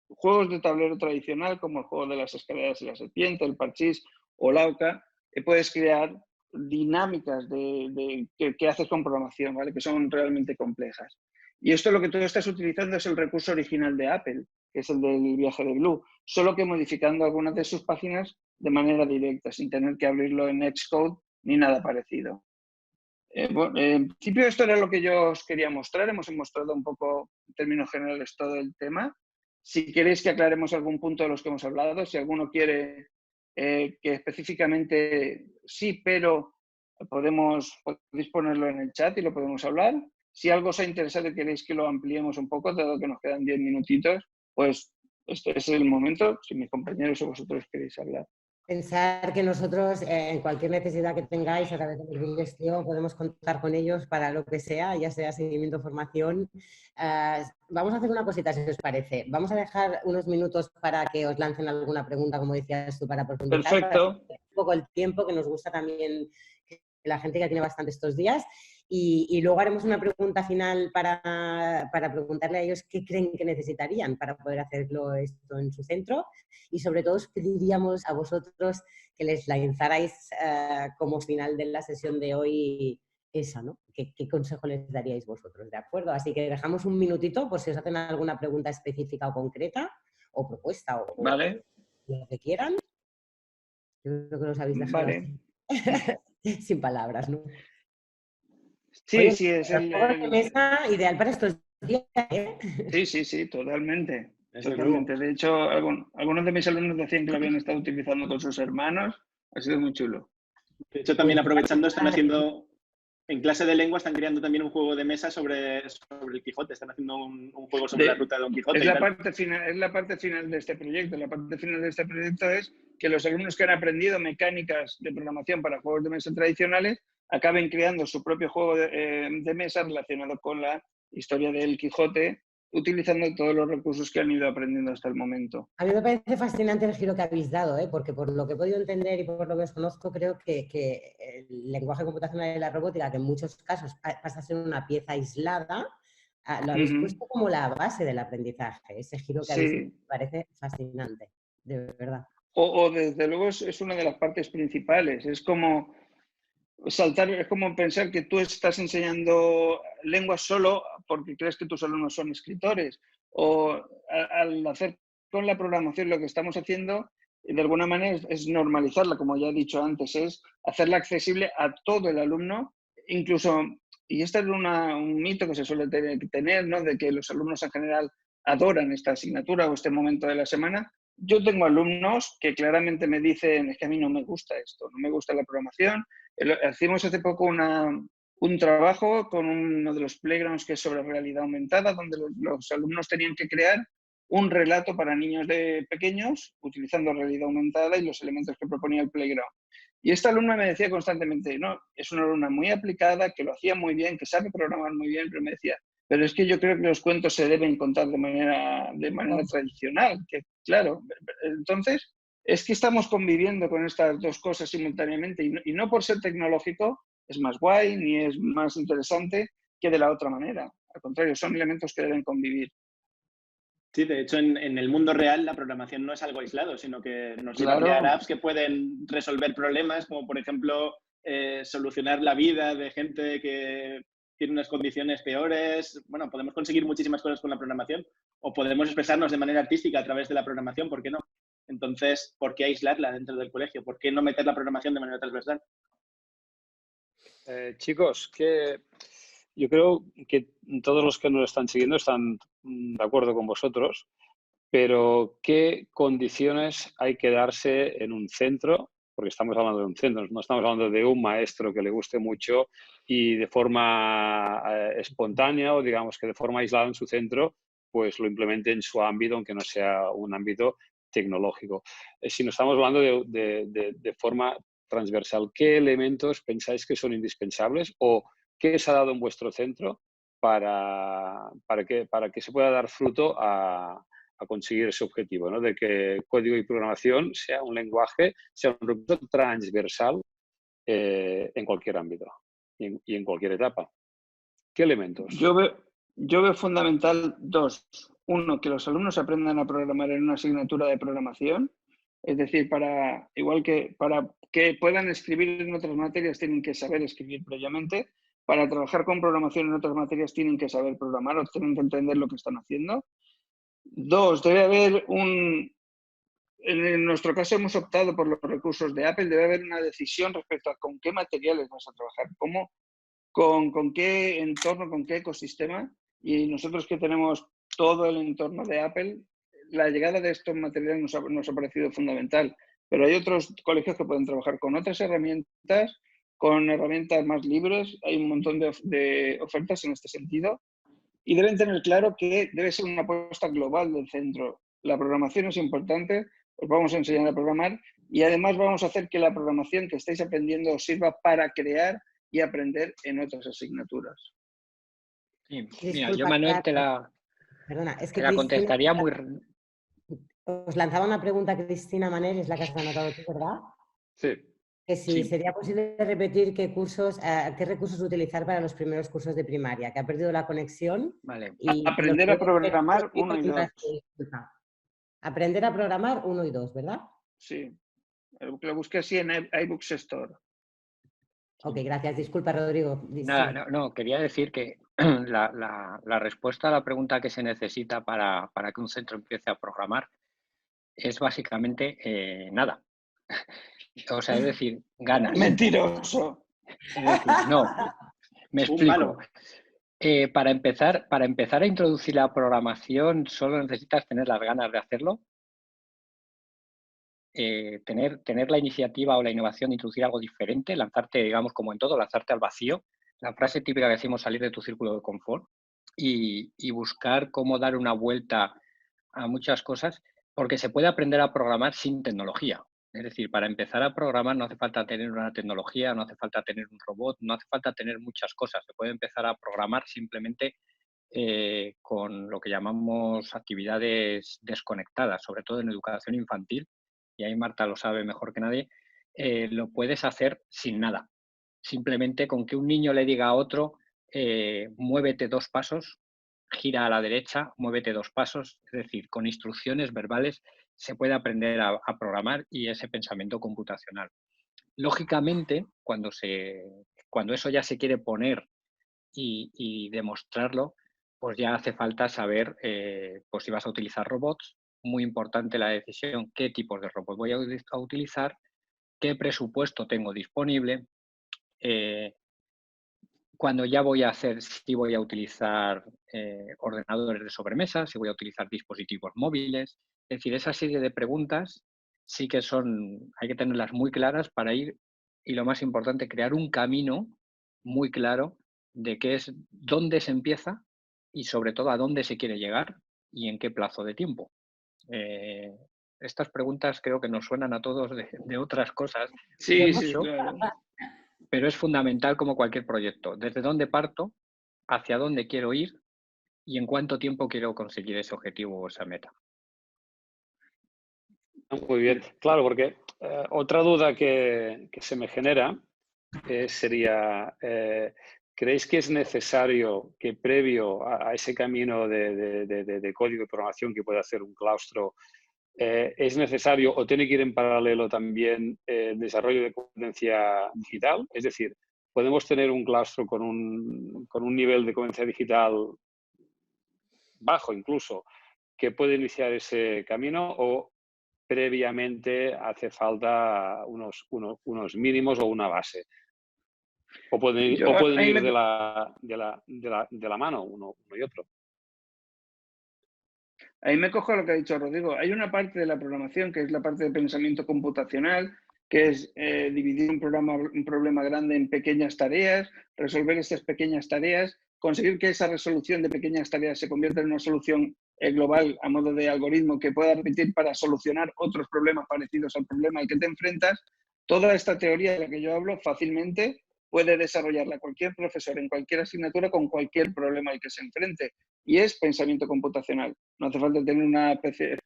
C: juegos de tablero tradicional, como el juego de las escaleras y la serpiente, el parchís o la OCA, puedes crear dinámicas que haces con programación, ¿vale? Que son realmente complejas. Y esto lo que tú estás utilizando es el recurso original de Apple, que es el del viaje de Blue, solo que modificando algunas de sus páginas de manera directa, sin tener que abrirlo en Xcode ni nada parecido. Bueno, en principio esto era lo que yo os quería mostrar. Hemos mostrado un poco en términos generales todo el tema. Si queréis que aclaremos algún punto de los que hemos hablado, si alguno quiere que específicamente sí, pero podéis ponerlo en el chat y lo podemos hablar. Si algo os ha interesado y queréis que lo ampliemos un poco, dado que nos quedan 10 minutitos, pues este es el momento, si mis compañeros o vosotros queréis hablar.
A: Pensar que nosotros, en cualquier necesidad que tengáis a través de la gestión, podemos contar con ellos para lo que sea, ya sea seguimiento o formación. Vamos a hacer una cosita, si os parece. Vamos a dejar unos minutos para que os lancen alguna pregunta, como decías tú, para profundizar.
C: Perfecto.
A: Para un poco el tiempo, que nos gusta también que la gente ya tiene bastante estos días. Y luego haremos una pregunta final para preguntarle a ellos qué creen que necesitarían para poder hacerlo esto en su centro. Y sobre todo os pediríamos a vosotros que les lanzarais como final de la sesión de hoy esa, ¿no? ¿Qué consejo les daríais vosotros? ¿De acuerdo? Así que dejamos un minutito por si os hacen alguna pregunta específica o concreta o propuesta o
C: Vale.
A: lo que quieran. Yo creo que los habéis dejado
C: Vale.
A: sin palabras, ¿no?
C: Sí,
A: Oye,
C: sí, es
A: el juego de mesa ideal para estos días, ¿eh?
C: Sí, totalmente.
D: Desde
C: Totalmente.
D: luego.
C: De hecho, algunos de mis alumnos decían que lo habían estado utilizando con sus hermanos. Ha sido muy chulo.
D: De hecho, también aprovechando, están haciendo, en clase de lengua, están creando también un juego de mesa sobre el Quijote. Están haciendo un juego sobre la ruta de Don Quijote.
C: Es la parte final de este proyecto. La parte final de este proyecto es que los alumnos que han aprendido mecánicas de programación para juegos de mesa tradicionales acaben creando su propio juego de mesa relacionado con la historia del Quijote, utilizando todos los recursos que han ido aprendiendo hasta el momento.
A: A mí me parece fascinante el giro que habéis dado, porque por lo que he podido entender y por lo que os conozco, creo que el lenguaje computacional y la robótica, que en muchos casos pasa a ser una pieza aislada, lo habéis puesto como la base del aprendizaje. Ese giro que habéis hecho me parece fascinante, de verdad.
C: O desde luego es una de las partes principales. Es como saltar, es como pensar que tú estás enseñando lenguas solo porque crees que tus alumnos son escritores. O al hacer con la programación lo que estamos haciendo, de alguna manera es normalizarla, como ya he dicho antes, es hacerla accesible a todo el alumno, incluso, y este es un mito que se suele tener, ¿no? De que los alumnos en general adoran esta asignatura o este momento de la semana. Yo tengo alumnos que claramente me dicen, es que a mí no me gusta esto, no me gusta la programación. Hicimos hace poco un trabajo con uno de los playgrounds que es sobre realidad aumentada, donde los alumnos tenían que crear un relato para niños pequeños utilizando realidad aumentada y los elementos que proponía el playground. Y esta alumna me decía constantemente, no, es una alumna muy aplicada, que lo hacía muy bien, que sabe programar muy bien, pero me decía, pero es que yo creo que los cuentos se deben contar de manera tradicional, que claro, entonces es que estamos conviviendo con estas dos cosas simultáneamente y no por ser tecnológico es más guay ni es más interesante que de la otra manera. Al contrario, son elementos que deben convivir.
D: Sí, de hecho, en el mundo real la programación no es algo aislado, sino que nos lleva a crear apps que pueden resolver problemas, como por ejemplo solucionar la vida de gente que tiene unas condiciones peores. Bueno, podemos conseguir muchísimas cosas con la programación o podemos expresarnos de manera artística a través de la programación, ¿por qué no? Entonces, ¿por qué aislarla dentro del colegio? ¿Por qué no meter la programación de manera transversal?
B: Chicos, que yo creo que todos los que nos están siguiendo están de acuerdo con vosotros, pero ¿qué condiciones hay que darse en un centro? Porque estamos hablando de un centro, no estamos hablando de un maestro que le guste mucho y de forma espontánea o digamos que de forma aislada en su centro, pues lo implemente en su ámbito, aunque no sea un ámbito tecnológico. Si nos estamos hablando de forma transversal, ¿qué elementos pensáis que son indispensables o qué se ha dado en vuestro centro para que se pueda dar fruto a conseguir ese objetivo, ¿no? De que código y programación sea un lenguaje, sea un recurso transversal en cualquier ámbito y en cualquier etapa? ¿Qué elementos?
C: Yo veo fundamental dos. Uno, que los alumnos aprendan a programar en una asignatura de programación. Es decir, igual que para que puedan escribir en otras materias tienen que saber escribir previamente. Para trabajar con programación en otras materias tienen que saber programar o tienen que entender lo que están haciendo. Dos, debe haber en nuestro caso hemos optado por los recursos de Apple, debe haber una decisión respecto a con qué materiales vas a trabajar, con qué entorno, con qué ecosistema. Y nosotros que tenemos todo el entorno de Apple, la llegada de estos materiales nos ha parecido fundamental. Pero hay otros colegios que pueden trabajar con otras herramientas, con herramientas más libres. Hay un montón de ofertas en este sentido. Y deben tener claro que debe ser una apuesta global del centro. La programación es importante, os vamos a enseñar a programar y además vamos a hacer que la programación que estáis aprendiendo os sirva para crear y aprender en otras asignaturas.
E: Sí,
A: Disculpa,
E: mira, yo Manuel
A: perdona, es que
E: te la
A: Cristina,
E: contestaría muy...
A: os lanzaba una pregunta, Cristina Manel, es la que has anotado tú, ¿verdad?
B: Sí.
A: Que si
E: Sí.
A: sería posible repetir qué recursos utilizar para los primeros cursos de primaria, que ha perdido la conexión.
E: Vale.
A: Y
C: Aprender a programar 1 y 2.
A: Aprender a programar 1 y 2, ¿verdad?
C: Sí, lo busqué así en iBooks Store.
A: Ok, gracias. Disculpa, Rodrigo.
E: Nada, no, quería decir que la respuesta a la pregunta que se necesita para que un centro empiece a programar es básicamente nada. O sea, es decir, ganas.
C: Mentiroso.
E: Es decir, no, me explico. Para empezar a introducir la programación solo necesitas tener las ganas de hacerlo, tener la iniciativa o la innovación de introducir algo diferente, lanzarte, digamos, como en todo, lanzarte al vacío. La frase típica que decimos, salir de tu círculo de confort y buscar cómo dar una vuelta a muchas cosas, porque se puede aprender a programar sin tecnología. Es decir, para empezar a programar no hace falta tener una tecnología, no hace falta tener un robot, no hace falta tener muchas cosas. Se puede empezar a programar simplemente con lo que llamamos actividades desconectadas, sobre todo en educación infantil, y ahí Marta lo sabe mejor que nadie, lo puedes hacer sin nada. Simplemente con que un niño le diga a otro, muévete 2 pasos, gira a la derecha, muévete 2 pasos, es decir, con instrucciones verbales se puede aprender a programar y ese pensamiento computacional. Lógicamente, cuando eso ya se quiere poner y demostrarlo, pues ya hace falta saber pues si vas a utilizar robots. Muy importante la decisión, qué tipos de robots voy a utilizar, qué presupuesto tengo disponible, cuando ya voy a hacer, si voy a utilizar ordenadores de sobremesa, si voy a utilizar dispositivos móviles. Es decir, esa serie de preguntas sí que hay que tenerlas muy claras para ir, y lo más importante, crear un camino muy claro de qué es, dónde se empieza y sobre todo a dónde se quiere llegar y en qué plazo de tiempo. Estas preguntas creo que nos suenan a todos de otras cosas.
C: Sí, sí, claro.
E: Pero es fundamental como cualquier proyecto. ¿Desde dónde parto? ¿Hacia dónde quiero ir? ¿Y en cuánto tiempo quiero conseguir ese objetivo o esa meta?
B: Muy bien, claro, porque otra duda que se me genera sería, ¿creéis que es necesario que previo a ese camino de código de programación que puede hacer un claustro, es necesario o tiene que ir en paralelo también el desarrollo de competencia digital? Es decir, ¿podemos tener un claustro con un nivel de competencia digital bajo incluso, que puede iniciar ese camino o previamente hace falta unos mínimos o una base? ¿O pueden ir de la mano uno y otro?
C: Ahí me cojo lo que ha dicho Rodrigo. Hay una parte de la programación que es la parte de pensamiento computacional, que es dividir un problema grande en pequeñas tareas, resolver estas pequeñas tareas, conseguir que esa resolución de pequeñas tareas se convierta en una solución global a modo de algoritmo que pueda repetir para solucionar otros problemas parecidos al problema al que te enfrentas, toda esta teoría de la que yo hablo fácilmente puede desarrollarla cualquier profesor en cualquier asignatura con cualquier problema al que se enfrente. Y es pensamiento computacional. No hace falta tener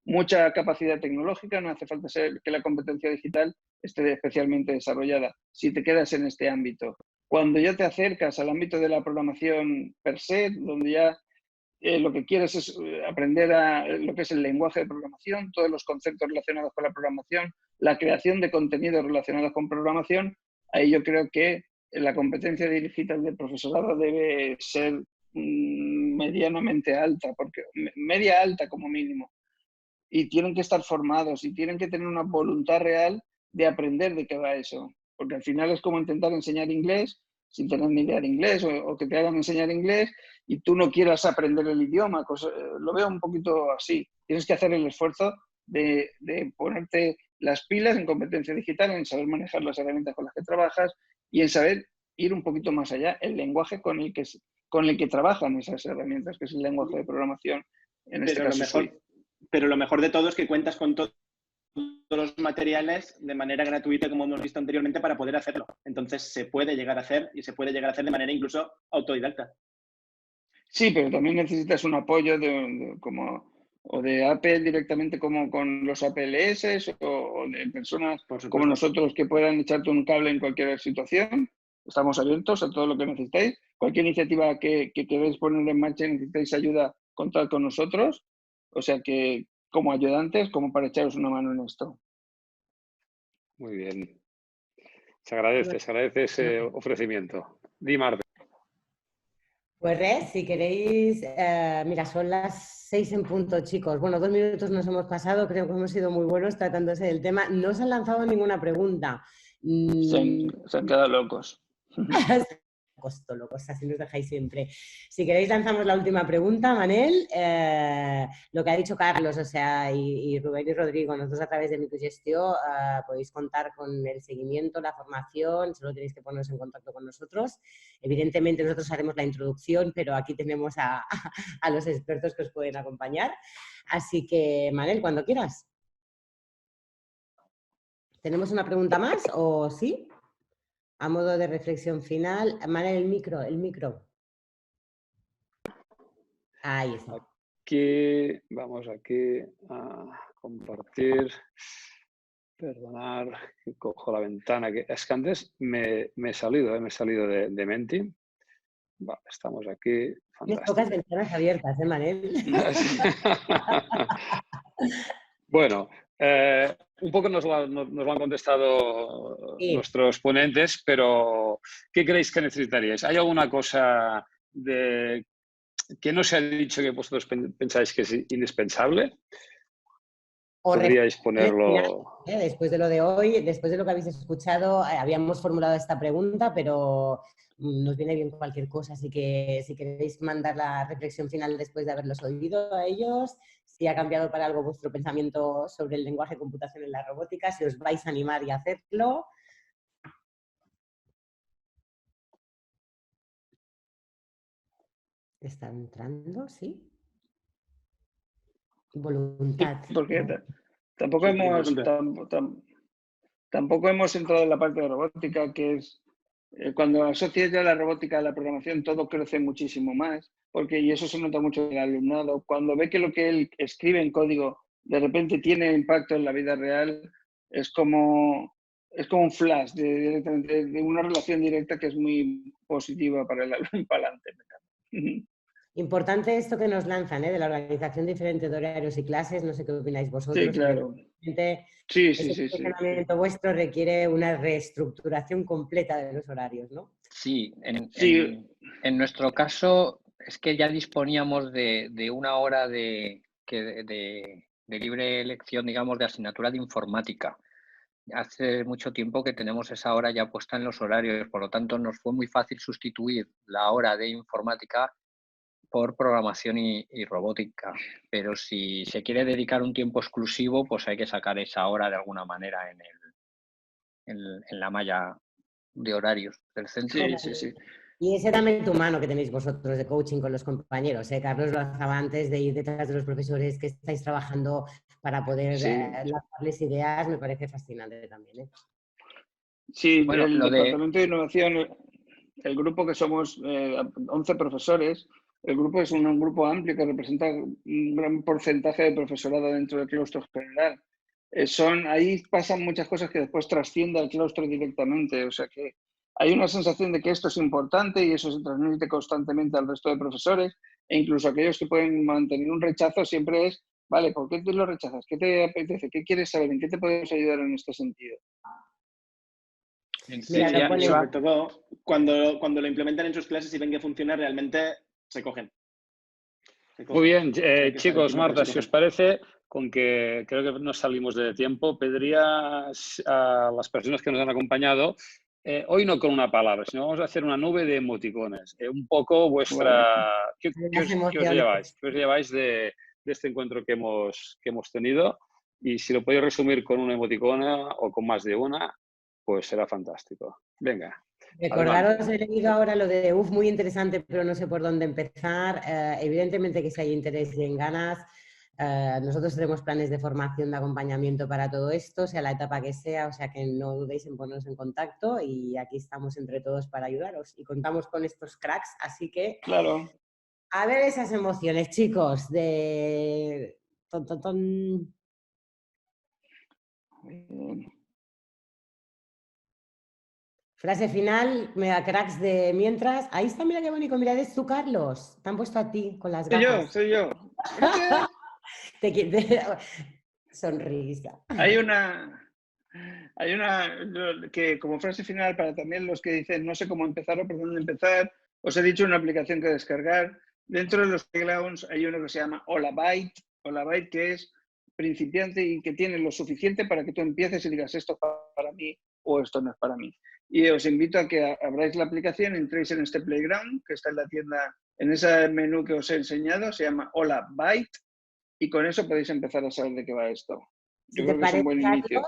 C: mucha capacidad tecnológica, no hace falta que la competencia digital esté especialmente desarrollada, si te quedas en este ámbito. Cuando ya te acercas al ámbito de la programación per se, donde ya lo que quieres es aprender lo que es el lenguaje de programación, todos los conceptos relacionados con la programación, la creación de contenidos relacionados con programación, ahí yo creo que la competencia digital del profesorado debe ser medianamente alta, porque media alta como mínimo. Y tienen que estar formados y tienen que tener una voluntad real de aprender de qué va eso. Porque al final es como intentar enseñar inglés sin tener ni idea de inglés o que te hagan enseñar inglés y tú no quieras aprender el idioma. Lo veo un poquito así. Tienes que hacer el esfuerzo de ponerte las pilas en competencia digital, en saber manejar las herramientas con las que trabajas y en saber ir un poquito más allá, el lenguaje con el que trabajan esas herramientas, que es el lenguaje de programación, en este caso.
D: Pero lo mejor de todo es que cuentas con todos los materiales de manera gratuita, como hemos visto anteriormente, para poder hacerlo. Entonces se puede llegar a hacer y se puede llegar a hacer de manera incluso autodidacta. Sí, pero también necesitas un apoyo de Apple directamente como con los APLS o de personas como nosotros que puedan echarte un cable en cualquier situación. Estamos abiertos a todo lo que necesitéis. Cualquier iniciativa que queréis poner en marcha y necesitéis ayuda, contad con nosotros. O sea que como ayudantes, como para echaros una mano en esto.
B: Muy bien. Se agradece ese ofrecimiento. Di, Marta.
A: Pues si queréis, mira, son las 6 en punto, chicos. Bueno, 2 minutos nos hemos pasado, creo que hemos sido muy buenos tratándose del tema. No os han lanzado ninguna pregunta.
C: Se han quedado locos.
A: Costo, locos, así nos dejáis siempre. Si queréis lanzamos la última pregunta, Manel. Lo que ha dicho Carlos, o sea, y Rubén y Rodrigo, nosotros a través de Microgestió podéis contar con el seguimiento, la formación, solo tenéis que poneros en contacto con nosotros. Evidentemente nosotros haremos la introducción, pero aquí tenemos a los expertos que os pueden acompañar. Así que, Manel, cuando quieras. ¿Tenemos una pregunta más o sí? A modo de reflexión final, Manel, el micro. Ahí está.
B: Aquí, vamos aquí a compartir. Perdonar, que cojo la ventana. Es que antes me he salido de Menti. Vale, estamos aquí.
A: Fantástico. Tienes pocas ventanas abiertas, Manel.
B: Bueno, un poco nos lo han contestado nuestros ponentes, pero ¿qué creéis que necesitaríais? ¿Hay alguna cosa que no se ha dicho que vosotros pensáis que es indispensable? ¿Podríais ponerlo?
A: Después de lo de hoy, después de lo que habéis escuchado, habíamos formulado esta pregunta, pero nos viene bien cualquier cosa, así que si queréis mandar la reflexión final después de haberlos oído a ellos, si ha cambiado para algo vuestro pensamiento sobre el lenguaje de computación en la robótica, si os vais a animar y a hacerlo. ¿Está entrando? ¿Sí? Voluntad.
C: Sí, porque tampoco hemos entrado en la parte de robótica, que es cuando asocias ya la robótica a la programación, todo crece muchísimo más, y eso se nota mucho en el alumnado. Cuando ve que lo que él escribe en código de repente tiene impacto en la vida real, es como un flash de una relación directa que es muy positiva para el alumno para adelante.
A: Importante esto que nos lanzan, de la organización diferente de horarios y clases, no sé qué opináis vosotros.
C: Sí, claro.
A: Sí. El funcionamiento vuestro requiere una reestructuración completa de los horarios, ¿no?
E: Sí, en nuestro caso es que ya disponíamos de una hora de libre elección, digamos, de asignatura de informática. Hace mucho tiempo que tenemos esa hora ya puesta en los horarios, por lo tanto nos fue muy fácil sustituir la hora de informática por programación y robótica, pero si se quiere dedicar un tiempo exclusivo, pues hay que sacar esa hora de alguna manera en la malla de horarios del centro.
C: Sí.
A: Y ese talento humano que tenéis vosotros de coaching con los compañeros, ¿eh? Carlos lo lanzaba antes de ir detrás de los profesores que estáis trabajando para poder
B: Sí.
A: lanzarles ideas, me parece fascinante también, ¿eh?
C: Sí,
E: Bueno,
C: el
E: lo de...
C: Departamento de Innovación, el grupo que somos 11 profesores, el grupo es un grupo amplio que representa un gran porcentaje de profesorado dentro del claustro general. Ahí pasan muchas cosas que después trascienden al claustro directamente, o sea que hay una sensación de que esto es importante y eso se transmite constantemente al resto de profesores e incluso aquellos que pueden mantener un rechazo siempre es, vale, ¿por qué te lo rechazas? ¿Qué te apetece? ¿Qué quieres saber? ¿En qué te podemos ayudar en este sentido?
D: Sí,
A: Mira, lo
D: y
A: pone.
D: sobre todo cuando lo implementan en sus clases y ven que funciona, realmente se cogen.
B: Muy bien,
D: Hay que estar
B: chicos,
D: encima, pero
B: Marta,
D: se
B: si os
D: cogen.
B: parece, con que creo que nos salimos de tiempo, pediría a las personas que nos han acompañado, hoy no con una palabra, sino vamos a hacer una nube de emoticones. Un poco vuestra...
C: Vale.
B: ¿Qué
A: Las
B: os
A: emociones.
B: lleváis? ¿Qué os lleváis de este encuentro que hemos tenido? Y si lo podéis resumir con una emoticona o con más de una, pues será fantástico. Venga.
A: Recordaros,
B: Adelante.
A: he leído ahora lo de muy interesante, pero no sé por dónde empezar. Evidentemente que si hay interés y en ganas, nosotros tenemos planes de formación, de acompañamiento para todo esto, sea la etapa que sea, o sea que no dudéis en ponernos en contacto y aquí estamos entre todos para ayudaros y contamos con estos cracks, así que
C: Claro.
A: a ver esas emociones, chicos, de... Ton, ton, ton. Frase final, mega cracks de mientras. Ahí está, mira qué bonito. Mira, eres tú, Carlos. Te han puesto a ti con las gafas.
C: Soy yo.
A: Sonrisa.
C: Hay una que como frase final para también los que dicen no sé cómo empezar o por dónde empezar, os he dicho una aplicación que descargar. Dentro de los playgrounds hay uno que se llama Holabyte, que es principiante y que tiene lo suficiente para que tú empieces y digas esto es para mí o esto no es para mí. Y os invito a que abráis la aplicación, entréis en este playground que está en la tienda, en ese menú que os he enseñado, se llama Holabyte, y con eso podéis empezar a saber de qué va esto.
A: Si
C: Yo
A: te
C: creo que es un
A: parece,
C: buen inicio.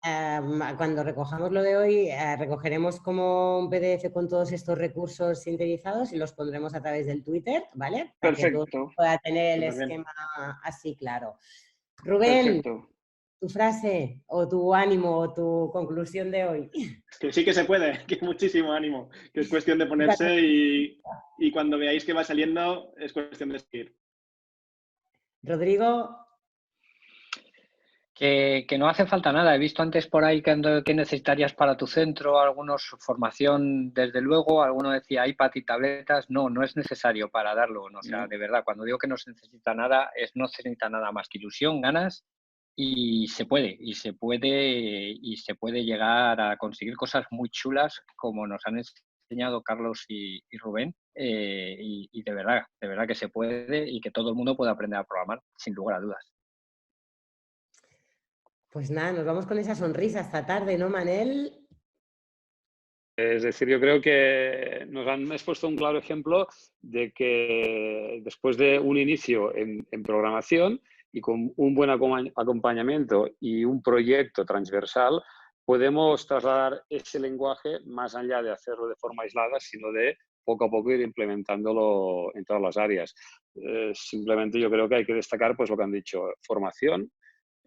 A: Carlos, cuando recojamos lo de hoy, recogeremos como un PDF con todos estos recursos sintetizados y los pondremos a través del Twitter, ¿vale? Para que todo el
C: Perfecto,
A: mundo pueda tener el
D: Súper bien.
A: esquema así claro. Rubén,
C: perfecto.
A: tu frase o tu ánimo o tu conclusión de hoy.
D: Que sí que se puede, que muchísimo ánimo, que es cuestión de ponerse y cuando veáis que va saliendo es cuestión de seguir.
A: Rodrigo.
E: Que no hace falta nada. He visto antes por ahí que necesitarías para tu centro, algunos formación, desde luego, alguno decía iPad y tabletas. No, no es necesario para darlo. No, o sea, de verdad, cuando digo que no se necesita nada, no se necesita nada más que ilusión, ganas y se puede llegar a conseguir cosas muy chulas como nos han enseñado Carlos y Rubén. Y de verdad que se puede y que todo el mundo puede aprender a programar, sin lugar a dudas.
A: Pues nada, nos vamos con esa sonrisa esta tarde, ¿no, Manel?
B: Es decir, yo creo que nos han expuesto un claro ejemplo de que después de un inicio en programación y con un buen acompañamiento y un proyecto transversal, podemos trasladar ese lenguaje más allá de hacerlo de forma aislada, sino de poco a poco ir implementándolo en todas las áreas. Simplemente yo creo que hay que destacar pues, lo que han dicho, formación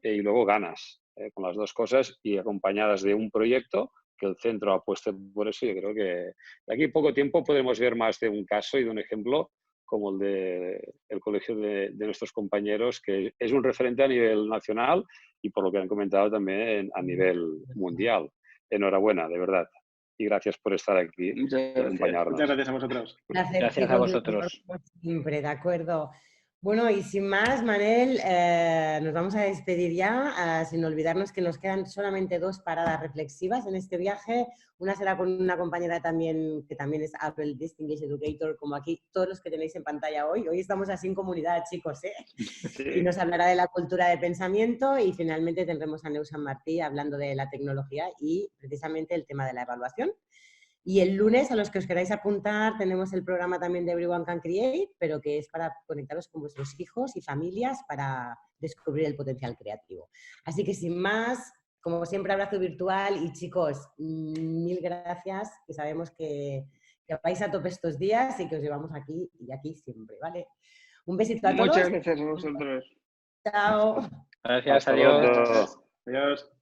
B: y luego ganas, con las dos cosas y acompañadas de un proyecto que el centro apueste por eso. Yo creo que de aquí a poco tiempo podremos ver más de un caso y de un ejemplo como el del colegio de nuestros compañeros, que es un referente a nivel nacional y por lo que han comentado también a nivel mundial. Enhorabuena, de verdad. Y gracias por estar aquí
C: Muchas
B: y
C: gracias.
B: acompañarnos.
D: Muchas gracias a vosotros.
A: Gracias,
E: Gracias a
A: chicos,
E: vosotros.
A: como siempre, de acuerdo. Bueno, y sin más, Manel, nos vamos a despedir ya, sin olvidarnos que nos quedan solamente 2 paradas reflexivas en este viaje. Una será con una compañera también, que también es Apple Distinguished Educator, como aquí todos los que tenéis en pantalla hoy. Hoy estamos así en comunidad, chicos, ¿eh?
C: Sí.
A: Y nos hablará de la cultura de pensamiento y finalmente tendremos a Neusan Martí hablando de la tecnología y precisamente el tema de la evaluación. Y el lunes, a los que os queráis apuntar, tenemos el programa también de Everyone Can Create, pero que es para conectaros con vuestros hijos y familias para descubrir el potencial creativo. Así que sin más, como siempre, abrazo virtual y chicos, mil gracias, que sabemos que que vais a tope estos días y que os llevamos aquí y aquí siempre, ¿vale? Un besito a todos.
C: Muchas gracias a vosotros.
A: Chao.
E: Gracias,
B: Hasta
E: adiós.
B: pronto.
D: Adiós.